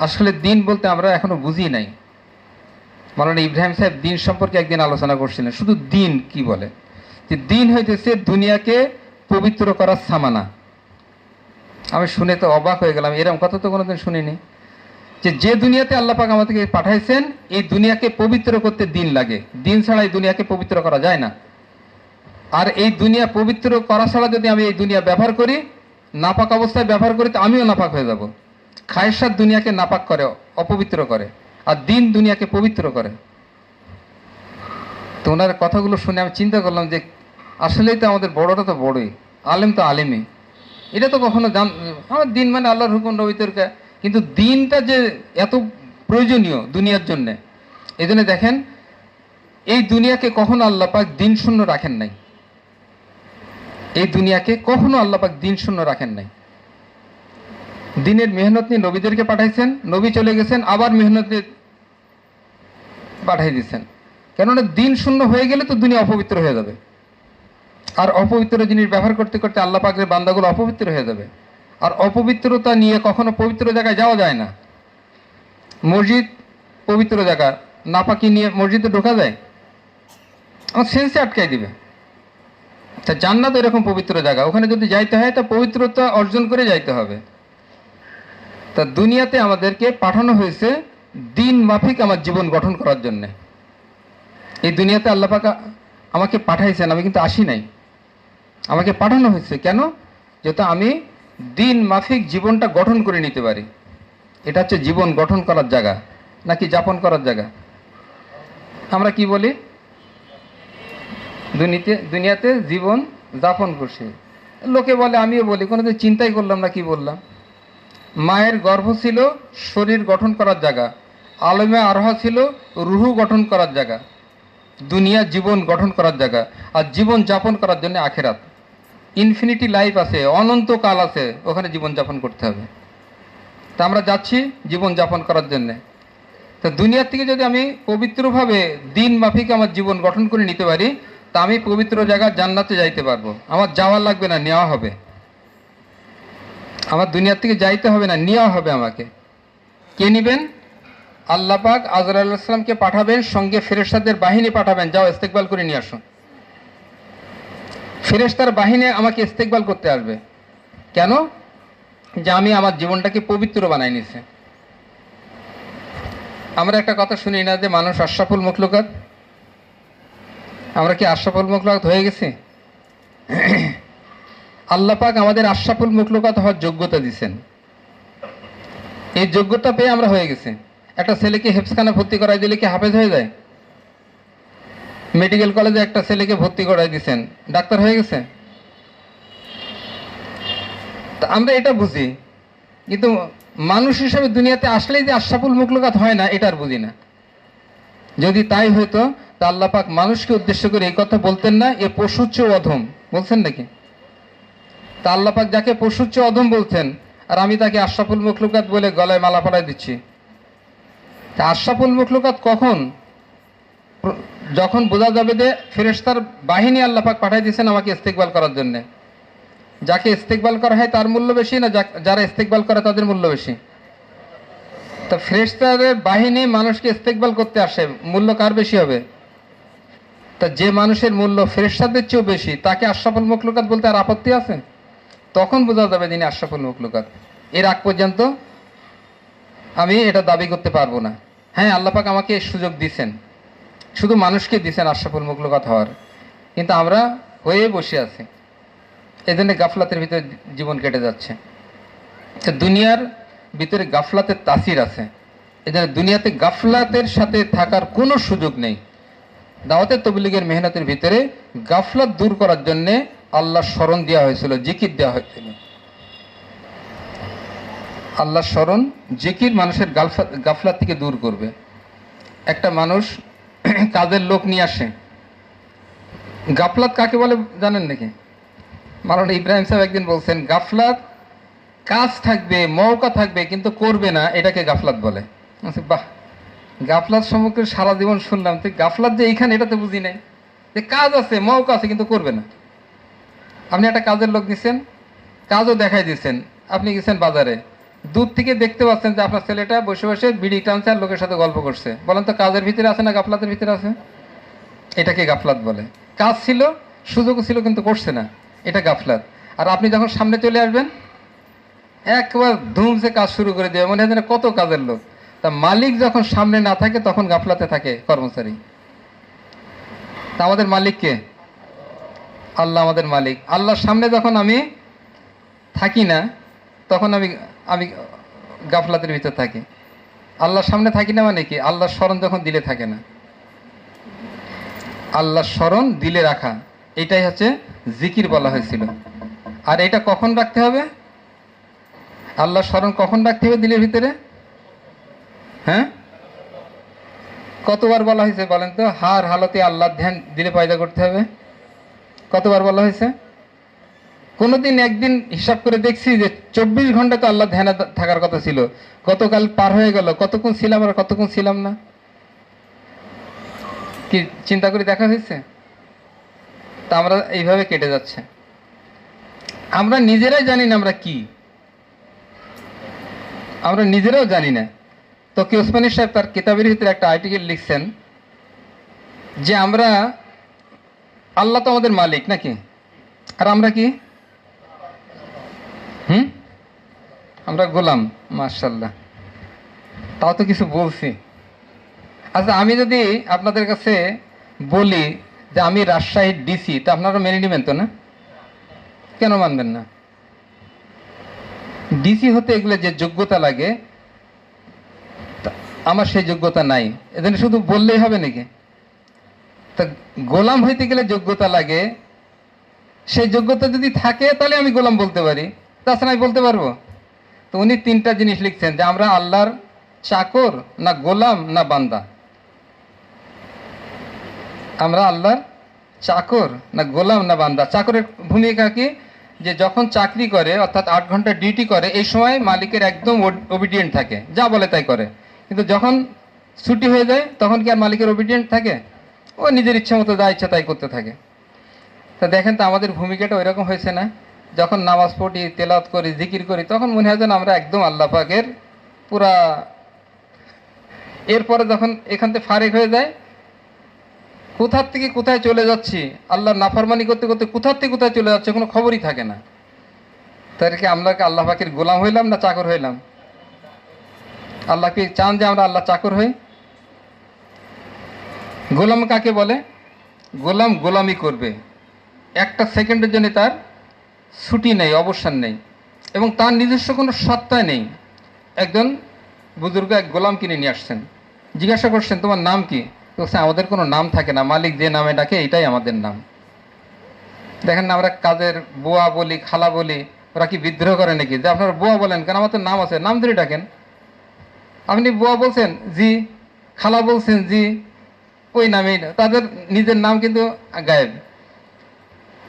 আসলে দিন বলতে আমরা এখনো বুঝি নাই। মাওলানা ইব্রাহিম সাহেব দিন সম্পর্কে একদিন আলোচনা করছিলেন, শুধু দিন কি বলে, যে দিন হইতেছে দুনিয়াকে পবিত্র করার সামানা। আমি শুনে তো অবাক হয়ে গেলাম, এরকম কথা তো কোনোদিন শুনিনি, যে দুনিয়াতে আল্লাহ পাক আমাদেরকে পাঠাইছেন, এই দুনিয়াকে পবিত্র করতে দিন লাগে। দিন ছাড়া এই দুনিয়াকে পবিত্র করা যায় না। আর এই দুনিয়া পবিত্র করা ছাড়া যদি আমি এই দুনিয়া ব্যবহার করি, নাপাক অবস্থায় ব্যবহার করি, তো আমিও নাপাক হয়ে যাব। খায়সাত দুনিয়াকে নাপাক করে, অপবিত্র করে, আর দিন দুনিয়াকে পবিত্র করে। তো ওনার কথাগুলো শুনে আমি চিন্তা করলাম যে আসলেই তো আমাদের বড়টা তো বড়ই, আলেম তো আলেমই। এটা তো কখনো আমার দিন মানে আল্লাহর হুকুম, নবীদের, কিন্তু দিনটা যে এত প্রয়োজনীয় দুনিয়ার জন্যে, এই জন্য দেখেন এই দুনিয়াকে কখনো আল্লাহ পাক দিন শূন্য রাখেন নাই। এই দুনিয়াকে কখনো আল্লাহ পাক দিন শূন্য রাখেন নাই। দিনের মেহনত নিয়ে নবীদেরকে পাঠাইছেন, নবী চলে গেছেন, আবার মেহনত নিয়ে পাঠাই দিচ্ছেন। কেননা দিন শূন্য হয়ে গেলে তো দুনিয়া অপবিত্র হয়ে যাবে, আর অপবিত্র জিনিস ব্যবহার করতে করতে আল্লাহ পাকের বান্দাগুলো অপবিত্র হয়ে যাবে। আর অপবিত্রতা নিয়ে কখনো পবিত্র জায়গায় যাওয়া যায় না। মসজিদ পবিত্র জায়গা, নাপাকি নিয়ে মসজিদে ঢোকা যায়? আমার সেন্সে আটকাই দিবে। তা জান্নাত এরকম পবিত্র জায়গা, ওখানে যদি যাইতে হয় তা পবিত্রতা অর্জন করে যাইতে হবে। তা দুনিয়াতে আমাদেরকে পাঠানো হয়েছে দিন মাফিক আমার জীবন গঠন করার জন্যে। এই দুনিয়াতে আল্লাহ পাক আমাকে পাঠাইছেন, আমি কিন্তু আসি নাই, আমাকে পাঠানো হয়েছে। কেন? যাতে আমি দিন মাফিক জীবনটা গঠন করে নিতে পারি। এটা হচ্ছে জীবন গঠন করার জায়গা, নাকি যাপন করার জায়গা? আমরা কি বলি? দুনিয়াতে জীবন যাপন করছি, লোকে বলে, আমিও বলি, কোনোদিন চিন্তাই করলাম না কি বললাম। মায়ের গর্ভ ছিল শরীর গঠন করার জায়গা, আলমে আরহা ছিল রুহু গঠন করার জায়গা। দুনিয়া জীবন গঠন করার জায়গা, আর জীবন যাপন করার জন্য আখেরাত, ইনফিনিটি লাইফ আছে, অনন্তকাল আছে, ওখানে জীবন যাপন করতে হবে। তা আমরা যাচ্ছি জীবন যাপন করার জন্যে। তো দুনিয়ার থেকে যদি আমি পবিত্রভাবে দিন মাফিক আমার জীবন গঠন করে নিতে পারি, তা আমি পবিত্র জায়গা জান্নাতে যাইতে পারবো। আমার যাওয়া লাগবে না, নেওয়া হবে। আমার দুনিয়ার থেকে যাইতে হবে না, নেওয়া হবে আমাকে। কে নেবেন? আল্লাহ পাক আজরাইল আলাইহিস সালামকে পাঠাবেন, সঙ্গে ফেরেশতাদের বাহিনী পাঠাবেন, যাও ইস্তেকবাল করে নিয়ে আসো। ফেরেশতার বাহিনী আমাকে ইস্তেকবাল করতে আসবে। কেন? যে আমি আমার জীবনটাকে পবিত্র বানাই নিছে। আমরা একটা কথা শুনি না যে মানুষ আশরাফুল মখলুকাত? আমরা কি আশরাফুল মখলুকাত হয়ে গেছি? আল্লাহ পাক আমাদের আশরাফুল মখলুকাত হওয়ার যোগ্যতা দিয়েছেন। এই যোগ্যতা পেয়ে আমরা হয়ে গেছি। একটা ছেলেকে হেফজখানা ভর্তি করাই দিলে কি হাফেজ হয়ে যায়? মেডিকেল কলেজে একটা ছেলেকে ভর্তি করাই দিয়েছেন, ডাক্তার হয়ে গেছে? তা আমরা এটা বুঝি, কিন্তু মানুষ হিসাবে দুনিয়াতে আসলেই যে আশরাফুল মখলুকাত হয় না, এটা আর বুঝি না। যদি তাই হইতো তা আল্লাহ পাক মানুষকে উদ্দেশ্য করে এই কথা বলতেন না, এ পশুর চেয়ে অধম বলছেন নাকি? তা আল্লাহ পাক যাকে পশুর চেয়ে অধম বলছেন, আর আমি তাকে আশরাফুল মখলুকাত বলে গলায় মালা পরাই দিচ্ছি। তা আশরাফুল মখলুকাত কখন? যখন বোঝা যাবে যে ফেরেশতার বাহিনী আল্লাহ পাক পাঠিয়ে দিয়েছেন আমাকে ইস্তেকবাল করার জন্য। যাকে ইস্তেকবাল করা হয় তার মূল্য বেশি, না যারা ইস্তেকবাল করে তাদের মূল্য বেশি? তো ফেরেশতাদের বাহিনী মানুষকে ইস্তেকবাল করতে আসে, মূল্য কার বেশি হবে? তা যে মানুষের মূল্য ফেরেশতাদের চেয়েও বেশি, তাকে আশরাফুল মখলুকাত বলতে আর আপত্তি আছে? তখন বোঝা যাবে যিনি আশরাফুল মখলুকাত। এর আগ পর্যন্ত আমি এটা দাবি করতে পারবো না। হ্যাঁ, আল্লাহ পাক আমাকে এই সুযোগ দিয়েছেন, শুধু মানুষকে দিয়েছেন আশরাফুল মখলুকাত হওয়ার, কিন্তু আমরা হয়ে বসে আছি। এই জন্য গাফলাতের ভিতরে জীবন কেটে যাচ্ছে। দুনিয়ার ভিতরে গাফলাতের তাসির আছে, এই জন্য দুনিয়াতে গাফলাতের সাথে থাকার কোনো সুযোগ নেই। দাওয়াতে তবলিগের মেহনতের ভিতরে গাফলাত দূর করার জন্যে আল্লাহর স্মরণ দেওয়া হয়েছিল, জিকির দেওয়া হয়েছিল। আল্লাহর স্মরণ, জিকির মানুষের গাফলাত থেকে দূর করবে। একটা মানুষ কাজের লোক নিয়ে আসে, গাফলাত কাকে বলে জানেন নাকি? মাওলানা ইব্রাহিম সাহেব একদিন বলছেন, গাফলাত কাজ থাকবে, মৌকা থাকবে, কিন্তু করবে না, এটাকে গাফলাত বলে। বাহ, গাফলাত সম্পর্কে সারা জীবন শুনলাম, তো গাফলাত যে এইখানে এটা তো বুঝি নাই, যে কাজ আছে, মৌকা আছে, কিন্তু করবে না। আপনি একটা কাজের লোক দিচ্ছেন, কাজও দেখাই দিচ্ছেন, আপনি গেছেন বাজারে, দূর থেকে দেখতে পাচ্ছেন যে আপনার ছেলেটা বসে বসে বিড়ি টানছে আর লোকের সাথে গল্প করছে। বলেন তো কাজের ভিতরে আছে না গাফলাতের ভিতরে আছে? এটাকে গাফলাত বলে। কাজ ছিল, সুযোগও ছিল, কিন্তু করছে না, এটা গাফলাত। আর আপনি যখন সামনে চলে আসবেন, একবার ধুমসে কাজ শুরু করে দেবে, মনে হয় কত কাজের লোক। তা মালিক যখন সামনে না থাকে তখন গাফলাতে থাকে কর্মচারী। তা আমাদের মালিক কে? আল্লাহ আমাদের মালিক। আল্লাহর সামনে যখন আমি থাকি না, তখন আমি গাফলাতের ভিতর থাকি। আল্লাহর সামনে থাকি না মানে কি? আল্লাহর স্মরণ যখন দিলে থাকে না, আল্লাহর স্মরণ দিলে রাখা, এটাই হচ্ছে জিকির বলা হয়েছিল। আর এটা কখন রাখতে হবে? আল্লাহর স্মরণ কখন রাখতে হবে দিলের ভিতরে? হ্যাঁ, কতবার বলা হয়েছে বলেন তো? হার হালতে আল্লাহর ধ্যান দিলে পয়দা করতে হবে। কতবার বলা হয়েছে? কোনোদিন একদিন হিসাব করে দেখছি যে 24 ঘন্টা তো আল্লাহ ধ্যানে থাকার কথা ছিল, গতকাল পার হয়ে গেল, কতক্ষণ ছিলাম আর কতক্ষণ ছিলাম না? কি চিন্তা করে দেখা হয়েছে? তা আমরা এইভাবে কেটে যাচ্ছে। আমরা নিজেরাই জানি না আমরা কি, আমরা নিজেরাও জানি না। তো কি ওসমানী সাহেব তার কিতাবের ভিতরে একটা আর্টিকেল লিখছেন যে আমরা, আল্লাহ তো আমাদের মালিক নাকি, আর আমরা কি? আমরা গোলাম। মাশাআল্লাহ, তাও তো কিছু বলছি। আচ্ছা, আমি যদি আপনাদের কাছে বলি যে আমি রাজশাহীর ডিসি, তা আপনারা মেনে নেবেন তো না? কেন মানবেন না? ডিসি হতে এগুলো যে যোগ্যতা লাগে, আমার সেই যোগ্যতা নাই, এজন্য শুধু বললেই হবে নাকি? তা গোলাম হইতে গেলে যোগ্যতা লাগে, সেই যোগ্যতা যদি থাকে তাহলে আমি গোলাম বলতে পারি, তাছাড়া আমি বলতে পারবো? তো উনি 3টা জিনিস লিখছেন যে আমরা আল্লাহর চাকর, না গোলাম, না বান্দা। আমরা আল্লাহর চাকর, না গোলাম, না বান্দা। চাকরের ভূমিকা কি? যে যখন চাকরি করে অর্থাৎ 8 ঘন্টা ডিউটি করে এই সময় মালিকের একদম ওবিডিয়েন্ট থাকে, যা বলে তাই করে। কিন্তু যখন ছুটি হয়ে যায় তখন কি আর মালিকের ওবিডিয়েন্ট থাকে? ও নিজের ইচ্ছা মতো যা ইচ্ছা তাই করতে থাকে। তা দেখেন তো আমাদের ভূমিকাটা ওইরকম হয়েছে না? যখন নামাজ পড়ি, তেলাওয়াত করি, জিকির করি, তখন মনে হয় যেন আমরা একদম আল্লাহ পাকের পুরা। এরপরে যখন এখান থেকে ফারেক হয়ে যায়, কোথার থেকে কোথায় চলে যাচ্ছি, আল্লাহর নাফরমানি করতে করতে কোথার থেকে কোথায় চলে যাচ্ছে কোনো খবরই থাকে না। তাহলে কি আমরা কি আল্লাহ পাকের গোলাম হইলাম না চাকর হইলাম? আল্লাহ কি চান যে আমরা আল্লাহ চাকর হই? গোলাম কাকে বলে? গোলাম গোলামি করবে, একটা সেকেন্ডের জন্য তার ছুটি নেই, অবসর নেই, এবং তার নিজস্ব কোনো সত্তা নেই। একজন বুজুর্গ এক গোলাম কিনে নিয়ে আসছেন, জিজ্ঞাসা করছেন তোমার নাম কি? বলছে আমাদের কোনো নাম থাকে না, মালিক যে নামে ডাকে এটাই আমাদের নাম। দেখেন না, আমরা কাজের বুয়া বলি, খালা বলি, ওরা কি বিদ্রোহ করে নাকি যে আপনারা বুয়া বলেন কেন? আমার তো নাম আছে, নাম ধরে ডাকেন। আপনি বুয়া বলছেন জি, খালা বলছেন জি, ওই নামেই তাদের নিজের নাম কিন্তু গায়েব।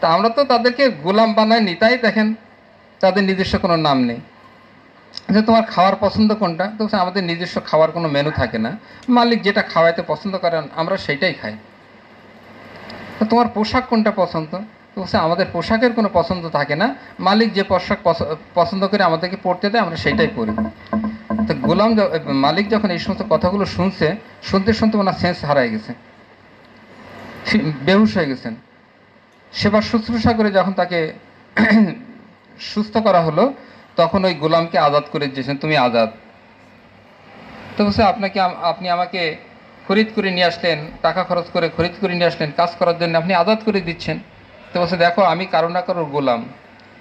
তা আমরা তো তাদেরকে গোলাম বানাইনি, তাই দেখেন তাদের নিজস্ব কোনো নাম নেই। আচ্ছা তোমার খাওয়ার পছন্দ কোনটা? তো আমাদের নিজস্ব খাওয়ার কোনো মেনু থাকে না, মালিক যেটা খাওয়াইতে পছন্দ করেন আমরা সেইটাই খাই। তো তোমার পোশাক কোনটা পছন্দ? তো আমাদের পোশাকের কোনো পছন্দ থাকে না, মালিক যে পোশাক পছন্দ করে আমাদেরকে পরতে দেয় আমরা সেইটাই পরি। তো গোলাম মালিক যখন এই সমস্ত কথাগুলো শুনতে শুনতে ওনার সেন্স হারাই গেছে, বেহুশ হয়ে গেছেন। সেবা শুশ্রূষা করে যখন তাকে সুস্থ করা হলো তখন ওই গোলামকে আজাদ করে দিয়েছেন, তুমি আজাদ। তো বলছে আপনি আমাকে খরিদ করে নিয়ে আসলেন, টাকা খরচ করে খরিদ করে নিয়ে আসলেন কাজ করার জন্য, আপনি আজাদ করে দিচ্ছেন। তো বলছে দেখো আমি কারো না কারোর গোলাম,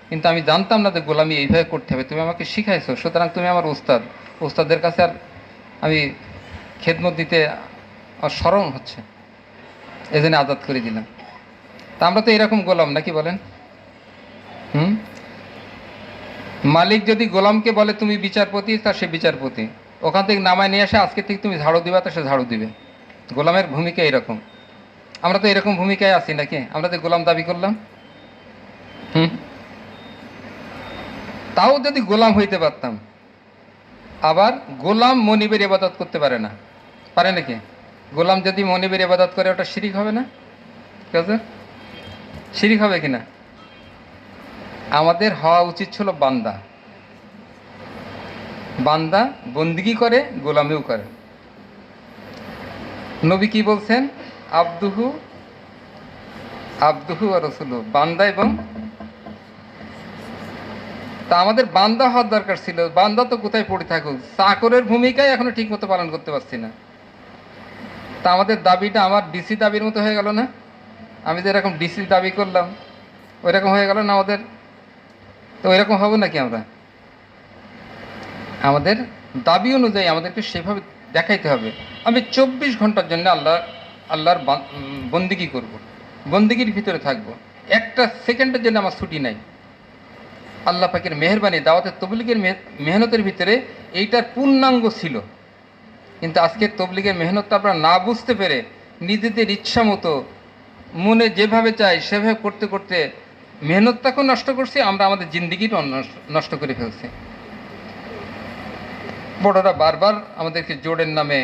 কিন্তু আমি জানতাম না যে গোলামি এইভাবে করতে হবে, তুমি আমাকে শিখাইছো, সুতরাং তুমি আমার উস্তাদ। উস্তাদের কাছে আর আমি খেদমত দিতে আমার শরম হচ্ছে, এই জন্য আজাদ করে দিলাম। তা আমরা তো এরকম গোলাম নাকি বলেন? মালিক যদি গোলামকে বলে তুমি বিচারপতি, তা সে বিচারপতি, ওখান থেকে নামায় নিয়ে আসে আজকে থেকে তুমি ঝাড়ু দিবা, তা সে ঝাড়ু দিবে। গোলামের ভূমিকা এরকম। আমরা তো এরকম ভূমিকায় আছি নাকি? আমরা তো গোলাম দাবি করলাম। তাও যদি গোলাম হইতে পারতাম। আবার গোলাম মনিবের ইবাদত করতে পারে না, পারে নাকি? গোলাম যদি মনিবের ইবাদত করে ওটা শিরিক হবে না? শিরিক হবে কিনা? আমাদের হওয়া উচিত ছিল বান্দা। বান্দা বন্দিগি করে, গোলামিও করে। নবী কি বলছেন? আব্দুহু আব্দুহু আর রাসূলুহু, বান্দা। এবং তা আমাদের বান্দা হওয়ার দরকার ছিল। বান্দা তো কোথায় পড়ে থাকুক, চাকরের ভূমিকায় এখনো ঠিক মতো পালন করতে পারছি না। তা আমাদের দাবিটা আমার ডিসি দাবির মতো হয়ে গেল না? আমি যেরকম ডিসি দাবি করলাম ওই রকম হয়ে গেল না আমাদের? তো ওই রকম হবে নাকি? আমরা আমাদের দাবি অনুযায়ী আমাদেরকে সেভাবে দেখাইতে হবে। আমি 24 ঘন্টার জন্য আল্লাহর বন্দিগি করব, বন্দিগির ভিতরে থাকব, একটা সেকেন্ডের জন্য আমার ছুটি নাই। আল্লাহ পাকের মেহেরবানি, দাওয়াতের তবলিগের মেহনতের ভিতরে এইটার পূর্ণাঙ্গ ছিল। কিন্তু আজকে তবলিগের মেহনতটা আমরা না বুঝতে পেরে নিজেদের ইচ্ছা মতো মনে যেভাবে চাই সেভাবে করতে করতে মেহনতটাকেও নষ্ট করছি, আমরা আমাদের জিন্দিগিটাও নষ্ট করে ফেলছি। বড়রা বারবার আমাদেরকে জোড়ের নামে,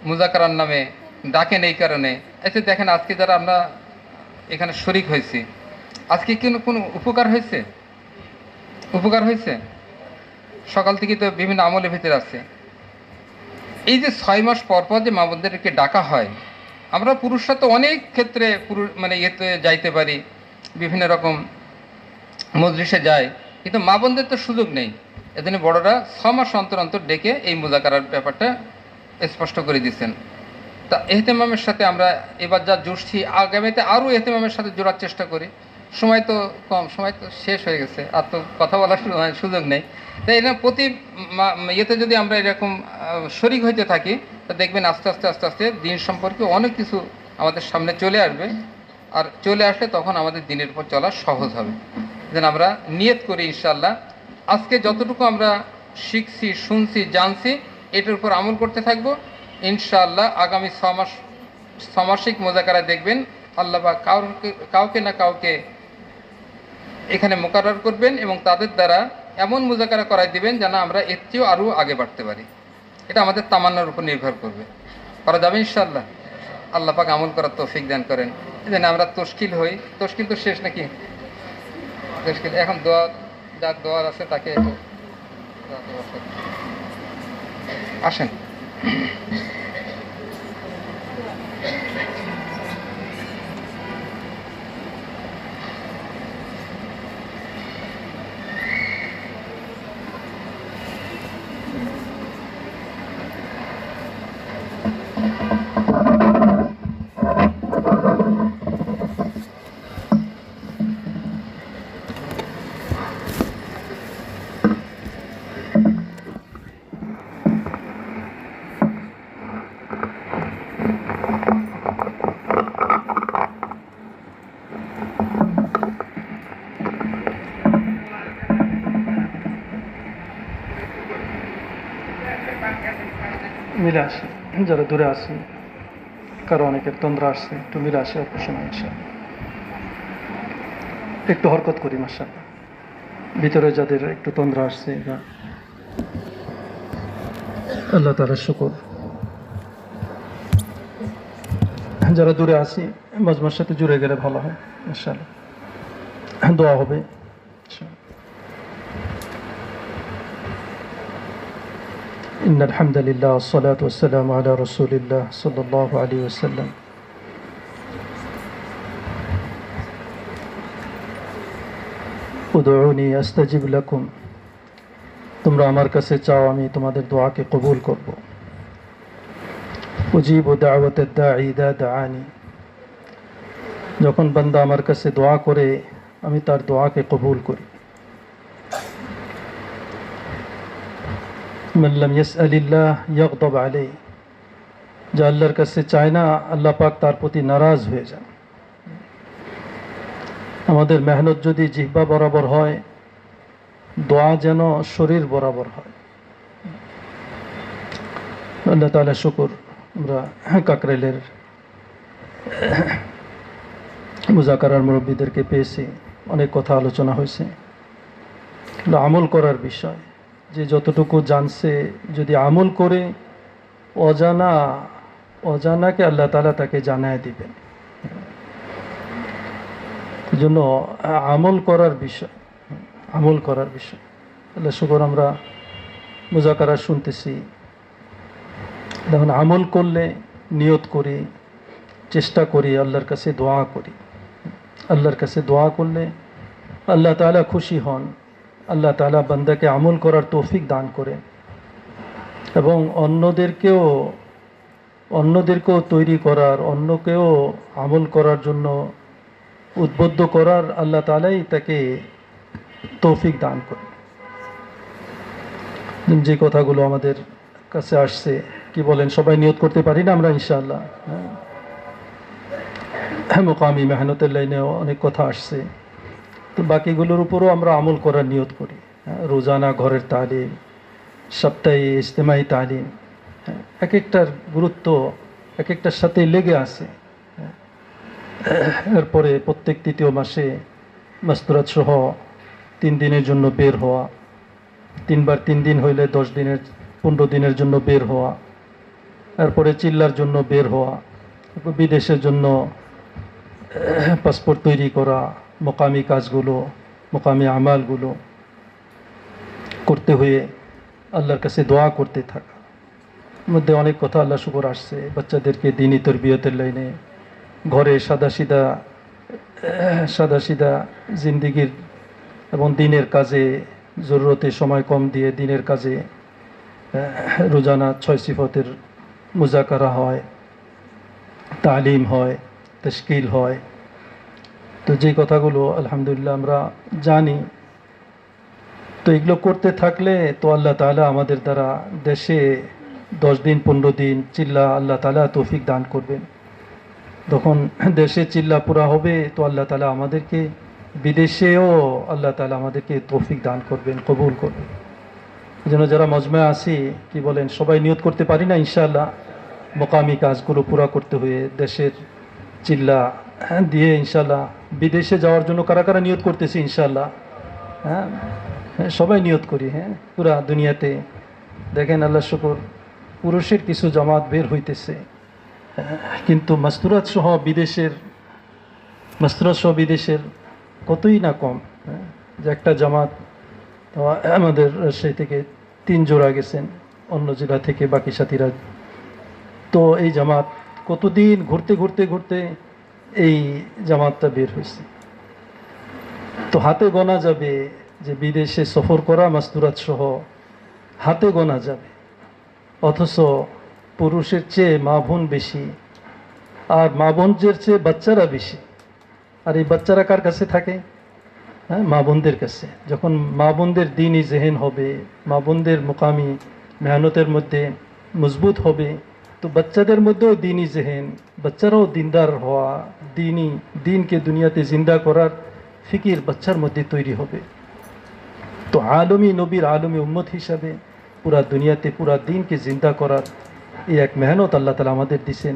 মুজাকারার নামে ডাকেন এই কারণে। এতে দেখেন আজকে যারা আমরা এখানে শরিক হয়েছি, আজকে কোনো উপকার হয়েছে? উপকার হয়েছে? সকাল থেকে তো বিভিন্ন আমলের ভিতরে আছে। এই যে 6 মাস পর পর যে মা বোনদেরকে ডাকা হয়, আমরা পুরুষরা তো অনেক ক্ষেত্রে ইয়েতে যাইতে পারি, বিভিন্ন রকম মজলিসে যায়, কিন্তু মা বোনদের তো সুযোগ নেই। এজন্য বড়রা 6 মাস অন্তর অন্তর ডেকে এই মুজাকারার ব্যাপারটা স্পষ্ট করে দিচ্ছেন। তা এহতেমামের সাথে আমরা এবার যা জুড়ছি, আগামীতে আরও এহতেমামের সাথে জোড়ার চেষ্টা করি। সময় তো কম, সময় তো শেষ হয়ে গেছে, আর তো কথা বলার সুযোগ নেই। তাই এরকম প্রতি ইয়েতে যদি আমরা এরকম শরিক হইতে থাকি, তা দেখবেন আস্তে আস্তে আস্তে আস্তে দিন সম্পর্কে অনেক কিছু আমাদের সামনে চলে আসবে। আর চলে আসলে তখন আমাদের দিনের পর চলা সহজ হবে। যেন আমরা নিয়ত করি ইনশাআল্লাহ আজকে যতটুকু আমরা শিখছি, শুনছি, জানছি, এটার উপর আমল করতে থাকবো ইনশাআল্লাহ। আগামী 6 মাসিক মুজাকারায় দেখবেন আল্লাহ বা কাউকে না কাউকে এখানে মোকাররর করবেন এবং তাদের দ্বারা এমন মুজাকারা করাই দিবেন যেন আমরা এর চেয়েও আরও আগে বাড়তে পারি। এটা আমাদের তামান্নার উপর নির্ভর করবে। করা যাবে ইনশাআল্লাহ। আল্লাহ পাক আমল করার তৌফিক দান করেন। এই জন্য আমরা তশকিল হই। তশকিল তো শেষ নাকি? তশকিল এখন দোয়া, যার দোয়ার আছে তাকে আসেন। মিলে আসে, যারা দূরে আসে, কারো অনেকের তন্দ্রা আসছে, একটু মিলে আসে অল্প সময় ইনশাআল্লাহ। একটু হরকত করি মাশাআল্লাহ। ভিতরে যাদের একটু তন্দ্রা আসছে, আল্লাহ তাআলার শুকর। যারা দূরে আসি মাজমার সাথে জুড়ে গেলে ভালো হয় ইনশাআল্লাহ। দোয়া হবে ইনশাআল্লাহ। إن الحمد لله والصلاة والسلام على رسول الله صلى الله عليه وسلم উদউনি আস্তাজিব লাকুম, তোমরা আমার কাছে চাও আমি তোমাদের দোয়াকে কবুল করব। উজিবু দাওয়াতাদ দাঈ ইযা দাআনি, যখন বান্দা আমার কাছে দোয়া করে আমি তার দোয়াকে কবুল করি। মান লাম ইয়াসআলিল্লাহ ইয়াগদাব আলাইহি, যে আল্লাহর কাছে চায় না আল্লাহ পাক তার প্রতি নারাজ হয়ে যান। আমাদের মেহনত যদি জিহ্বা বরাবর হয়, দোয়া যেন শরীর বরাবর হয়। আল্লাহ তাআলা শুকর, আমরা কাকরাইলের মুজাকারার মুরব্বীদেরকে পেয়েছি, অনেক কথা আলোচনা হয়েছে। আমল করার বিষয়, যে যতটুকু জানছে যদি আমল করে অজানাকে আল্লাহ তাআলা তাকে জানায় দিবেন। এই জন্য আমল করার বিষয়, আমল করার বিষয়। আল্লাহ শুকর, আমরা মুজাকারা শুনতেছি। দেখুন, আমল করলে নিয়ত করি, চেষ্টা করি, আল্লাহর কাছে দোয়া করি। আল্লাহর কাছে দোয়া করলে আল্লাহ তাআলা খুশি হন। আল্লাহ তাআলা বান্দাকে আমল করার তৌফিক দান করেন এবং অন্যদেরকেও তৈরি করার, অন্যকেও আমল করার জন্য উদ্বুদ্ধ করার আল্লাহ তাআলাই তাকে তৌফিক দান করেন। যে কথাগুলো আমাদের কাছে আসছে, কি বলেন, সবাই নিয়ত করতে পারি না আমরা ইনশাআল্লাহ? মুকামি মেহনতের লাইনেও অনেক কথা আসছে, তো বাকিগুলোর উপরও আমরা আমল করার নিয়ত করি। রোজানা ঘরের তালিম, সপ্তাহে ইজতেমাই তালিম, এক একটার গুরুত্ব এক একটার সাথে লেগে আছে। এরপরে প্রত্যেক তৃতীয় মাসে মাসতুরাত সহ 3 দিনের জন্য বের হওয়া, 3 বার 3 দিন হইলে 10 দিনের 15 দিনের জন্য বের হওয়া, এরপরে চিল্লার জন্য বের হওয়া, বিদেশের জন্য পাসপোর্ট তৈরি করা, মোকামি কাজগুলো, মোকামি আমালগুলো করতে হয়ে আল্লাহর কাছে দোয়া করতে থাকা। মধ্যে অনেক কথা আল্লাহ শুকর আসছে, বাচ্চাদেরকে দ্বীনি তরবিয়তের লাইনে, ঘরে সাদাসিধা জিন্দিগির এবং দিনের কাজে জরুরতে সময় কম দিয়ে দিনের কাজে রোজানা 6 সিফতের মুজাকারা হয়, তালিম হয়, তাশকিল হয়। তো যে কথাগুলো আলহামদুলিল্লাহ আমরা জানি, তো এগুলো করতে থাকলে তো আল্লাহ তাআলা আমাদের দ্বারা দেশে 10 দিন 15 দিন চিল্লা আল্লাহ তাআলা তৌফিক দান করবেন। তখন দেশে চিল্লা পুরা হবে, তো আল্লাহ তাআলা আমাদেরকে বিদেশেও আল্লাহ তাআলা আমাদেরকে তৌফিক দান করবেন, কবুল করবেন। এই জন্য যারা মজমায় আছি, কি বলেন, সবাই নিয়ত করতে পারি না ইনশাআল্লাহ? মোকামি কাজগুলো পুরা করতে হয়ে দেশের চিল্লা দিয়ে ইনশাআল্লাহ বিদেশে যাওয়ার জন্য কারা কারা নিয়ত করতেছি ইনশাল্লাহ? হ্যাঁ, হ্যাঁ, সবাই নিয়ত করি। হ্যাঁ, পুরা দুনিয়াতে দেখেন আল্লাহ শুকর পুরুষের কিছু জামাত বের হইতেছে, কিন্তু মাস্তুরাত সহ বিদেশের কতই না কম। হ্যাঁ, যে একটা জামাত তো আমাদের সেই থেকে 3 জোড়া গেছেন, অন্য জেলা থেকে বাকি সাথীরা। তো এই জামাত কতদিন ঘুরতে ঘুরতে ঘুরতে এই জামাতটা বের হয়েছে। তো হাতে গোনা যাবে যে বিদেশে সফর করা মাস্তুরাত সহ হাতে গোনা যাবে, অথচ পুরুষের চেয়ে মা বোন বেশি, আর মা বোনদের চেয়ে বাচ্চারা বেশি। আর এই বাচ্চারা কার কাছে থাকে? হ্যাঁ, মা বোনদের কাছে। যখন মা বোনদের দিনই জেহেন হবে, মা বোনদের মোকামি মেহনতের মধ্যে মজবুত হবে, তো বাচ্চাদের মধ্যেও দিনই জেহেন, বাচ্চারাও দিনদার হওয়া, দিনকে দুনিয়াতে জিন্দা করার ফিকির বাচ্চার মধ্যে তৈরি হবে। তো আলমী নবীর আলমী উম্মত হিসাবে পুরা দুনিয়াতে পুরা দিনকে জিন্দা করার এই এক মেহনত আল্লাহ তালা আমাদের দিছেন।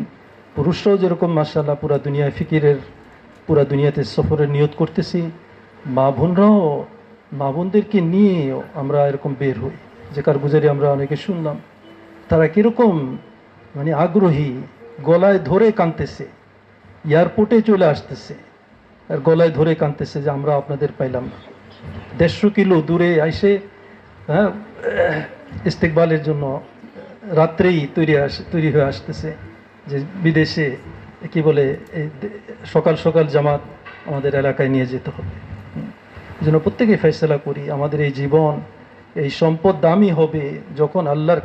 পুরুষরাও যেরকম মাশাআল্লাহ পুরা দুনিয়ায় ফিকিরের, পুরা দুনিয়াতে সফরের নিয়ত করতেছি, মা বোনদেরকে নিয়েও আমরা এরকম বের হই। যে কারগুজারি আমরা অনেকে শুনলাম, তারা কীরকম মানে আগ্রহী, গলায় ধরে কাঁদতেছে, এয়ারপোর্টে চলে আসতেছে আর গলায় ধরে কাঁদতেছে যে আমরা আপনাদের পাইলাম না। 150 কিলো দূরে আইসে, হ্যাঁ, ইস্তেকবালের জন্য রাত্রেই তৈরি হয়ে আসতেছে যে বিদেশে কি বলে সকাল সকাল জামাত আমাদের এলাকায় নিয়ে যেতে হবে। এই জন্য প্রত্যেকেই ফয়সালা করি, আমাদের এই জীবন, এই সম্পদ দামি হবে যখন আল্লাহর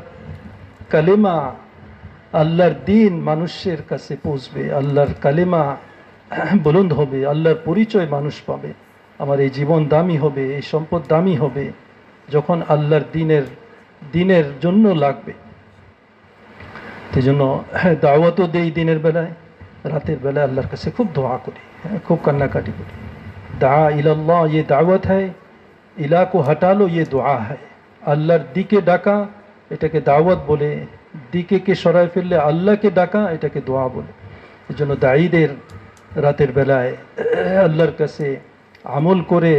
কালেমা, আল্লাহর দিন মানুষের কাছে পৌঁছবে, আল্লাহর কালেমা বুলন্দ হবে, আল্লাহর পরিচয় মানুষ পাবে। আমার এই জীবন দামি হবে, এই সম্পদ দামি হবে যখন আল্লাহর দিনের জন্য লাগবে। সেই জন্য দাওয়াতও দেই দিনের বেলায়, রাতের বেলায় আল্লাহর কাছে খুব দোয়া করি, খুব কান্নাকাটি করি। দা ইলাল্লাহ ये दावत है, इला को हटा लो ये दुआ है। আল্লাহর দিকে ডাকা এটাকে দাওয়াত বলে, দিকে সরায় ফেললে আল্লাহকে ডাকা এটাকে দোয়া বলে। এই জন্য দায়ীদের রাতের বেলায় আল্লাহর কাছে আমল করে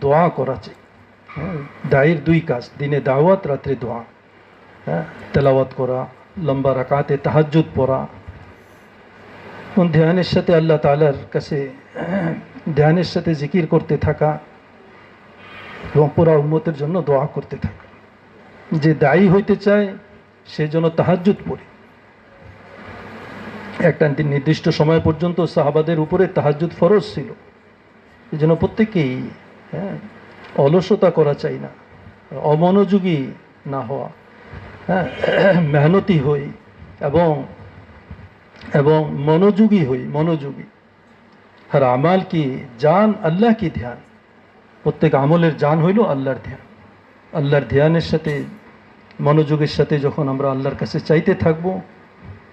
দোয়া করা চাই। দায়ীর 2 কাজ, দিনে দাওয়াত, রাত্রে দোয়া। হ্যাঁ, তেলাওয়াত করা, লম্বা রাকাতে তাহাজ্জুদ পড়া, ধ্যানের সাথে আল্লাহ তাআলার কাছে ধ্যানের সাথে জিকির করতে থাকা এবং পুরা উম্মতের জন্য দোয়া করতে থাকা। যে দায়ী হইতে চায় সে যেন তাহাজ্জুদ পড়ে। একটা নির্দিষ্ট সময় পর্যন্ত সাহাবাদের উপরে তাহাজ্জুদ ফরজ ছিল। এই জন্য প্রত্যেকেই অলসতা করা চাই না, অমনোযোগী না হওয়া, মেহনতি হই এবং মনোযোগী। हर अमाल की जान अल्लाह की ध्यान, প্রত্যেক আমলের জান হইল আল্লাহর ধ্যান। আল্লাহর ধ্যানের সাথে মনোযোগের সাথে যখন আমরা আল্লাহর কাছে চাইতে থাকব,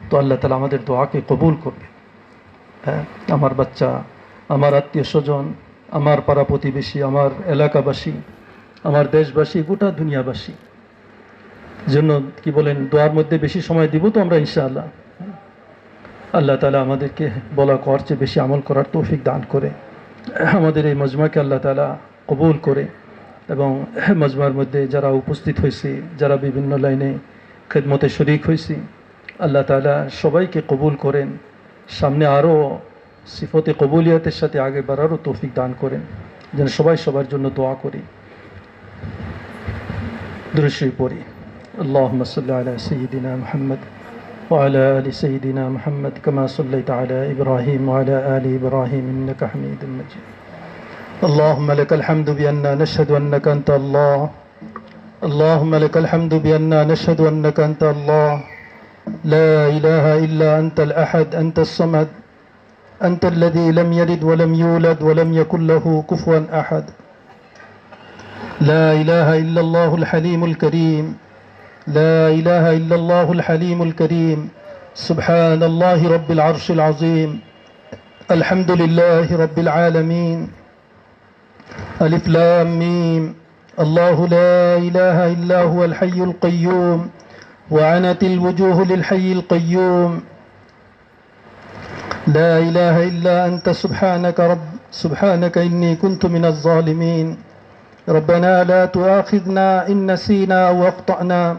তো আল্লাহ তাআলা আমাদের দোয়াকে কবুল করবে। হ্যাঁ, আমার বাচ্চা, আমার আত্মীয় স্বজন, আমার পাড়া প্রতিবেশী, আমার এলাকাবাসী, আমার দেশবাসী, গোটা দুনিয়াবাসী জন্য কি বলেন, দোয়ার মধ্যে বেশি সময় দিব তো আমরা ইনশাআল্লাহ। আল্লাহ তাআলা আমাদেরকে বলা করার চেয়ে বেশি আমল করার তৌফিক দান করে, আমাদের এই মজমাকে আল্লাহ তাআলা কবুল করে, এবং মজমার মধ্যে যারা উপস্থিত হয়েছে, যারা বিভিন্ন লাইনে খেদমতে শরীক হয়েছে, আল্লাহ তাআলা সবাইকে কবুল করেন। সামনে আরও সিফতে কবুলিয়াতের সাথে আগে বাড়ারও তৌফিক দান করেন, যেন সবাই সবার জন্য দোয়া করি। দুরূদ শরীফ পড়ি। আল্লাহুম্মা সাল্লি আলা সাইয়্যিদিনা মুহাম্মদ وعلى آل سيدنا محمد كما صليت على إبراهيم وعلى آل إبراهيم إنك حميد مجيد. اللهم لك الحمد بأننا نشهد أنك أنت الله. اللهم لك الحمد بأننا نشهد أنك أنت الله، لا إله إلا أنت الأحد، أنت الصمد، أنت الذي لم يلد ولم يولد ولم يكن له كفوا أحد. لا إله إلا الله الحليم الكريم، لا إله إلا الله الحليم الكريم. سبحان الله رب العرش العظيم. الحمد لله رب العالمين. ألف لام ميم. الله لا إله إلا هو الحي القيوم، وعنت الوجوه للحي القيوم. لا إله إلا أنت سبحانك إني كنت من الظالمين. ربنا لا تؤاخذنا إن نسينا أو أخطأنا.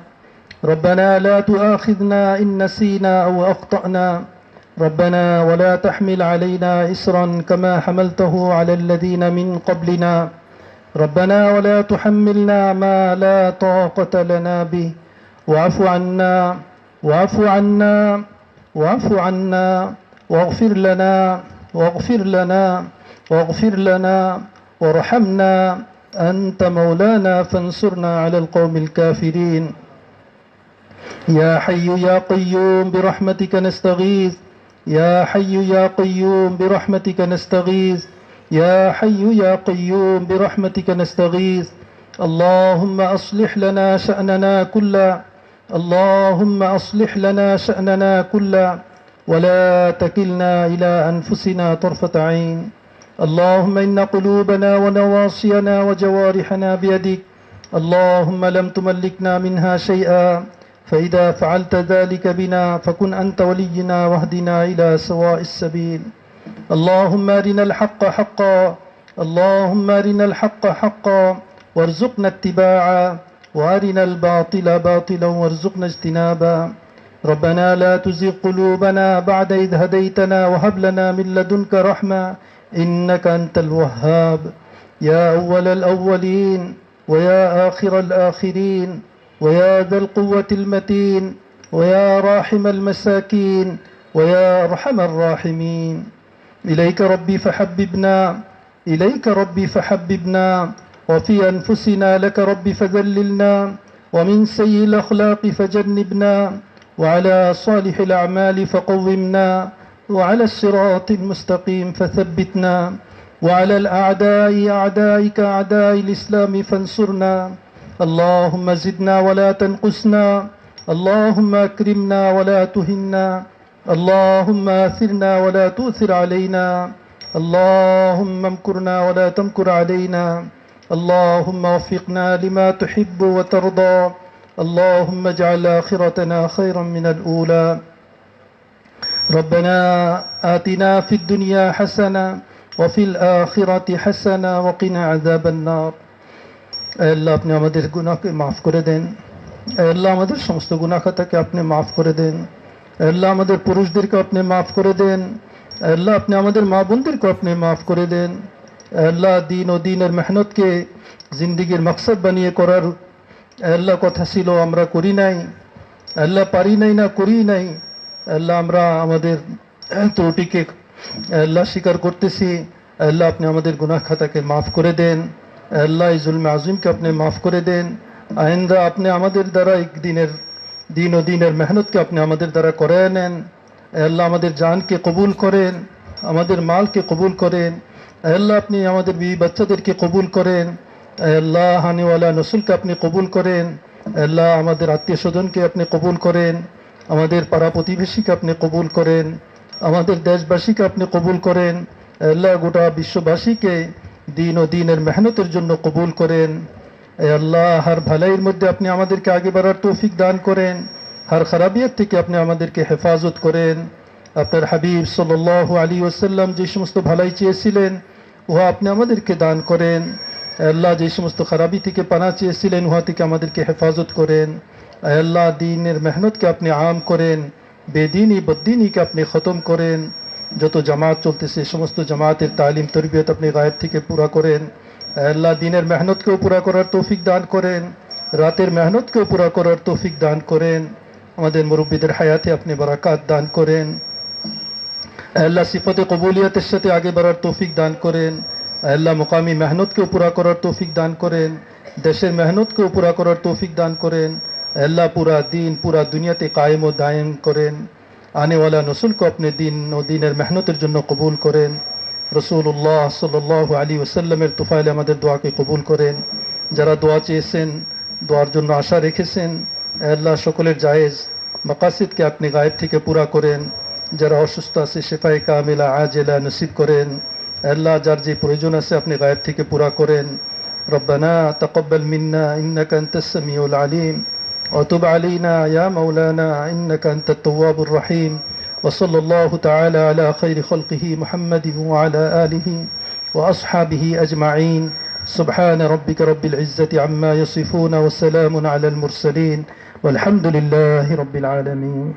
ربنا لا تؤاخذنا إن نسينا أو أخطأنا. ربنا ولا تحمل علينا إصرا كما حملته على الذين من قبلنا. ربنا ولا تحملنا ما لا طاقة لنا به. واعف عنا واعف عنا واعف عنا واغفر لنا واغفر لنا واغفر لنا وارحمنا. أنت مولانا فانصرنا على القوم الكافرين. يا حي يا قيوم برحمتك نستغيث. يا حي يا قيوم برحمتك نستغيث. يا حي يا قيوم برحمتك نستغيث. اللهم أصلح لنا شأننا كله. اللهم أصلح لنا شأننا كله ولا تكلنا إلى أنفسنا طرفة عين. اللهم إن قلوبنا ونواصينا وجوارحنا بيدك. اللهم لم تملكنا منها شيئا، فإذا فعلت ذلك بنا فكن أنت ولينا واهدنا إلى سواء السبيل. اللهم أرنا الحق حقا. اللهم أرنا الحق حقا وارزقنا اتباعه، وأرنا الباطل باطلا وارزقنا اجتنابا. ربنا لا تزغ قلوبنا بعد إذ هديتنا وهب لنا من لدنك رحمة إنك أنت الوهاب. يا أول الأولين ويا آخر الآخرين ويا ذا القوة المتين ويا راحم المساكين ويا أرحم الراحمين. إليك ربي فحببنا. إليك ربي فحببنا. وفي أنفسنا لك ربي فذللنا. ومن سيء الأخلاق فجنبنا. وعلى صالح الأعمال فقومنا. وعلى الصراط المستقيم فثبتنا. وعلى الأعداء أعدائك أعداء الإسلام فانصرنا. اللهم زدنا ولا تنقصنا. اللهم أكرمنا ولا تهنا. اللهم آثرنا ولا تؤثر علينا. اللهم امكرنا ولا تمكر علينا. اللهم وفقنا لما تحب وترضى. اللهم اجعل آخرتنا خيرا من الأولى. ربنا آتنا في الدنيا حسنة وفي الآخرة حسنة وقنا عذاب النار. আল্লাহ আপনি আমাদের গুনাহকে মাফ করে দেন। আল্লাহ আমাদের সমস্ত গুনাহ খাতাকে আপনি মাফ করে দেন। আল্লাহ আমাদের পুরুষদেরকে আপনি মাফ করে দেন। আল্লাহ আপনি আমাদের মা বোনদেরকে আপনি মাফ করে দেন। আল্লাহ দিন ও দিনের মেহনতকে জিন্দিগির মকসদ বানিয়ে করার আল্লাহ কথা ছিল, আমরা করি নাই। আল্লাহ পারি নাই না করি নাই। আল্লাহ আমরা আমাদের ত্রুটিকে আল্লাহ স্বীকার করতেছি। আল্লাহ আপনি আমাদের গুনাহ খাতাকে মাফ করে দেন। আল্লাহ এই জুলমে আজিমকে আপনি মাফ করে দেন। আইন্দা আপনি আমাদের দ্বারা দিন ও দিনের মেহনতকে আপনি আমাদের দ্বারা করায় নেন। আল্লাহ আমাদের জানকে কবুল করেন, আমাদের মালকে কবুল করেন। আল্লাহ আপনি আমাদের বিবি বাচ্চাদেরকে কবুল করেন। আল্লাহ হানিওয়ালা নসুলকে আপনি কবুল করেন। আল্লাহ আমাদের আত্মীয় স্বজনকে আপনি কবুল করেন। আমাদের পাড়া প্রতিবেশীকে আপনি কবুল করেন। আমাদের দেশবাসীকে আপনি কবুল করেন। আল্লাহ গোটা বিশ্ববাসীকে দিন ও দিনের মেহনতের জন্য কবুল করেন। আল্লাহ হার ভালাইয়ের মধ্যে আপনি আমাদেরকে আগে বাড়ার তৌফিক দান করেন। হার খারাপিয়াত থেকে আপনি আমাদেরকে হেফাজত করেন। আপনার হাবিব সাল্লাল্লাহু আলাইহি ওয়াসাল্লাম যে সমস্ত ভালাই চেয়েছিলেন উহা আপনি আমাদেরকে দান করেন। আল্লাহ যে সমস্ত খারাপি থেকে পানা চেয়েছিলেন উহা থেকে আমাদেরকে হেফাজত করেন। আল্লাহ দিনের মেহনতকে আপনি আম করেন, বেদিনী বদ্দিনীকে আপনি খতম করেন। যত জামাত চলতেছে সমস্ত জামাতের তালিম তরবিয়ত আপনি গায়েব থেকে পুরা করেন। আল্লাহ দিনের মেহনতকেও পুরা করার তৌফিক দান করেন, রাতের মেহনতকেও পুরা করার তৌফিক দান করেন। আমাদের মুরব্বীদের হায়াতে আপনি বারাকাত দান করেন। আল্লাহ সিফতে কবুলিয়তের সাথে আগে বাড়ার তৌফিক দান করেন। আল্লাহ মুকামি মেহনতকেও পুরা করার তৌফিক দান করেন, দেশের মেহনতকেও পুরা করার তৌফিক দান করেন। আল্লাহ পুরা দিন পুরা দুনিয়াতে কায়েম ও দায়েম করেন। আনেওয়ালা নসুলকে আপনি দিন ও দিনের মেহনতের জন্য কবুল করেন। রসুল্লাহ সাল্লাল্লাহু আলাইহি ওয়াসাল্লামের তুফাইলে আমাদের দোয়াকে কবুল করেন। যারা দোয়া চেয়েছেন, দোয়ার জন্য আশা রেখেছেন, আল্লাহ সকলের জায়েজ মাকাসিদকে আপনি গায়েব থেকে পুরা করেন। যারা অসুস্থ আছে শেফায়ে কামিলা আজেলা নসিব করেন। আল্লাহ যার যে প্রয়োজন আছে আপনি গায়েব থেকে পুরা করেন। রব্বানা তাকাব্বাল মিন্না ইন্নাকা আনতাস সামিউল আলিম ওয়া তুব আলাইনা ইয়া মাওলানা ইন্নাকা আনতাত তাওয়াবুর রহিম। وصلى الله تعالى على خير خلقه محمد وعلى آله وأصحابه أجمعين سبحان ربك رب العزة عما يصفون وسلام على المرسلين والحمد لله رب العالمين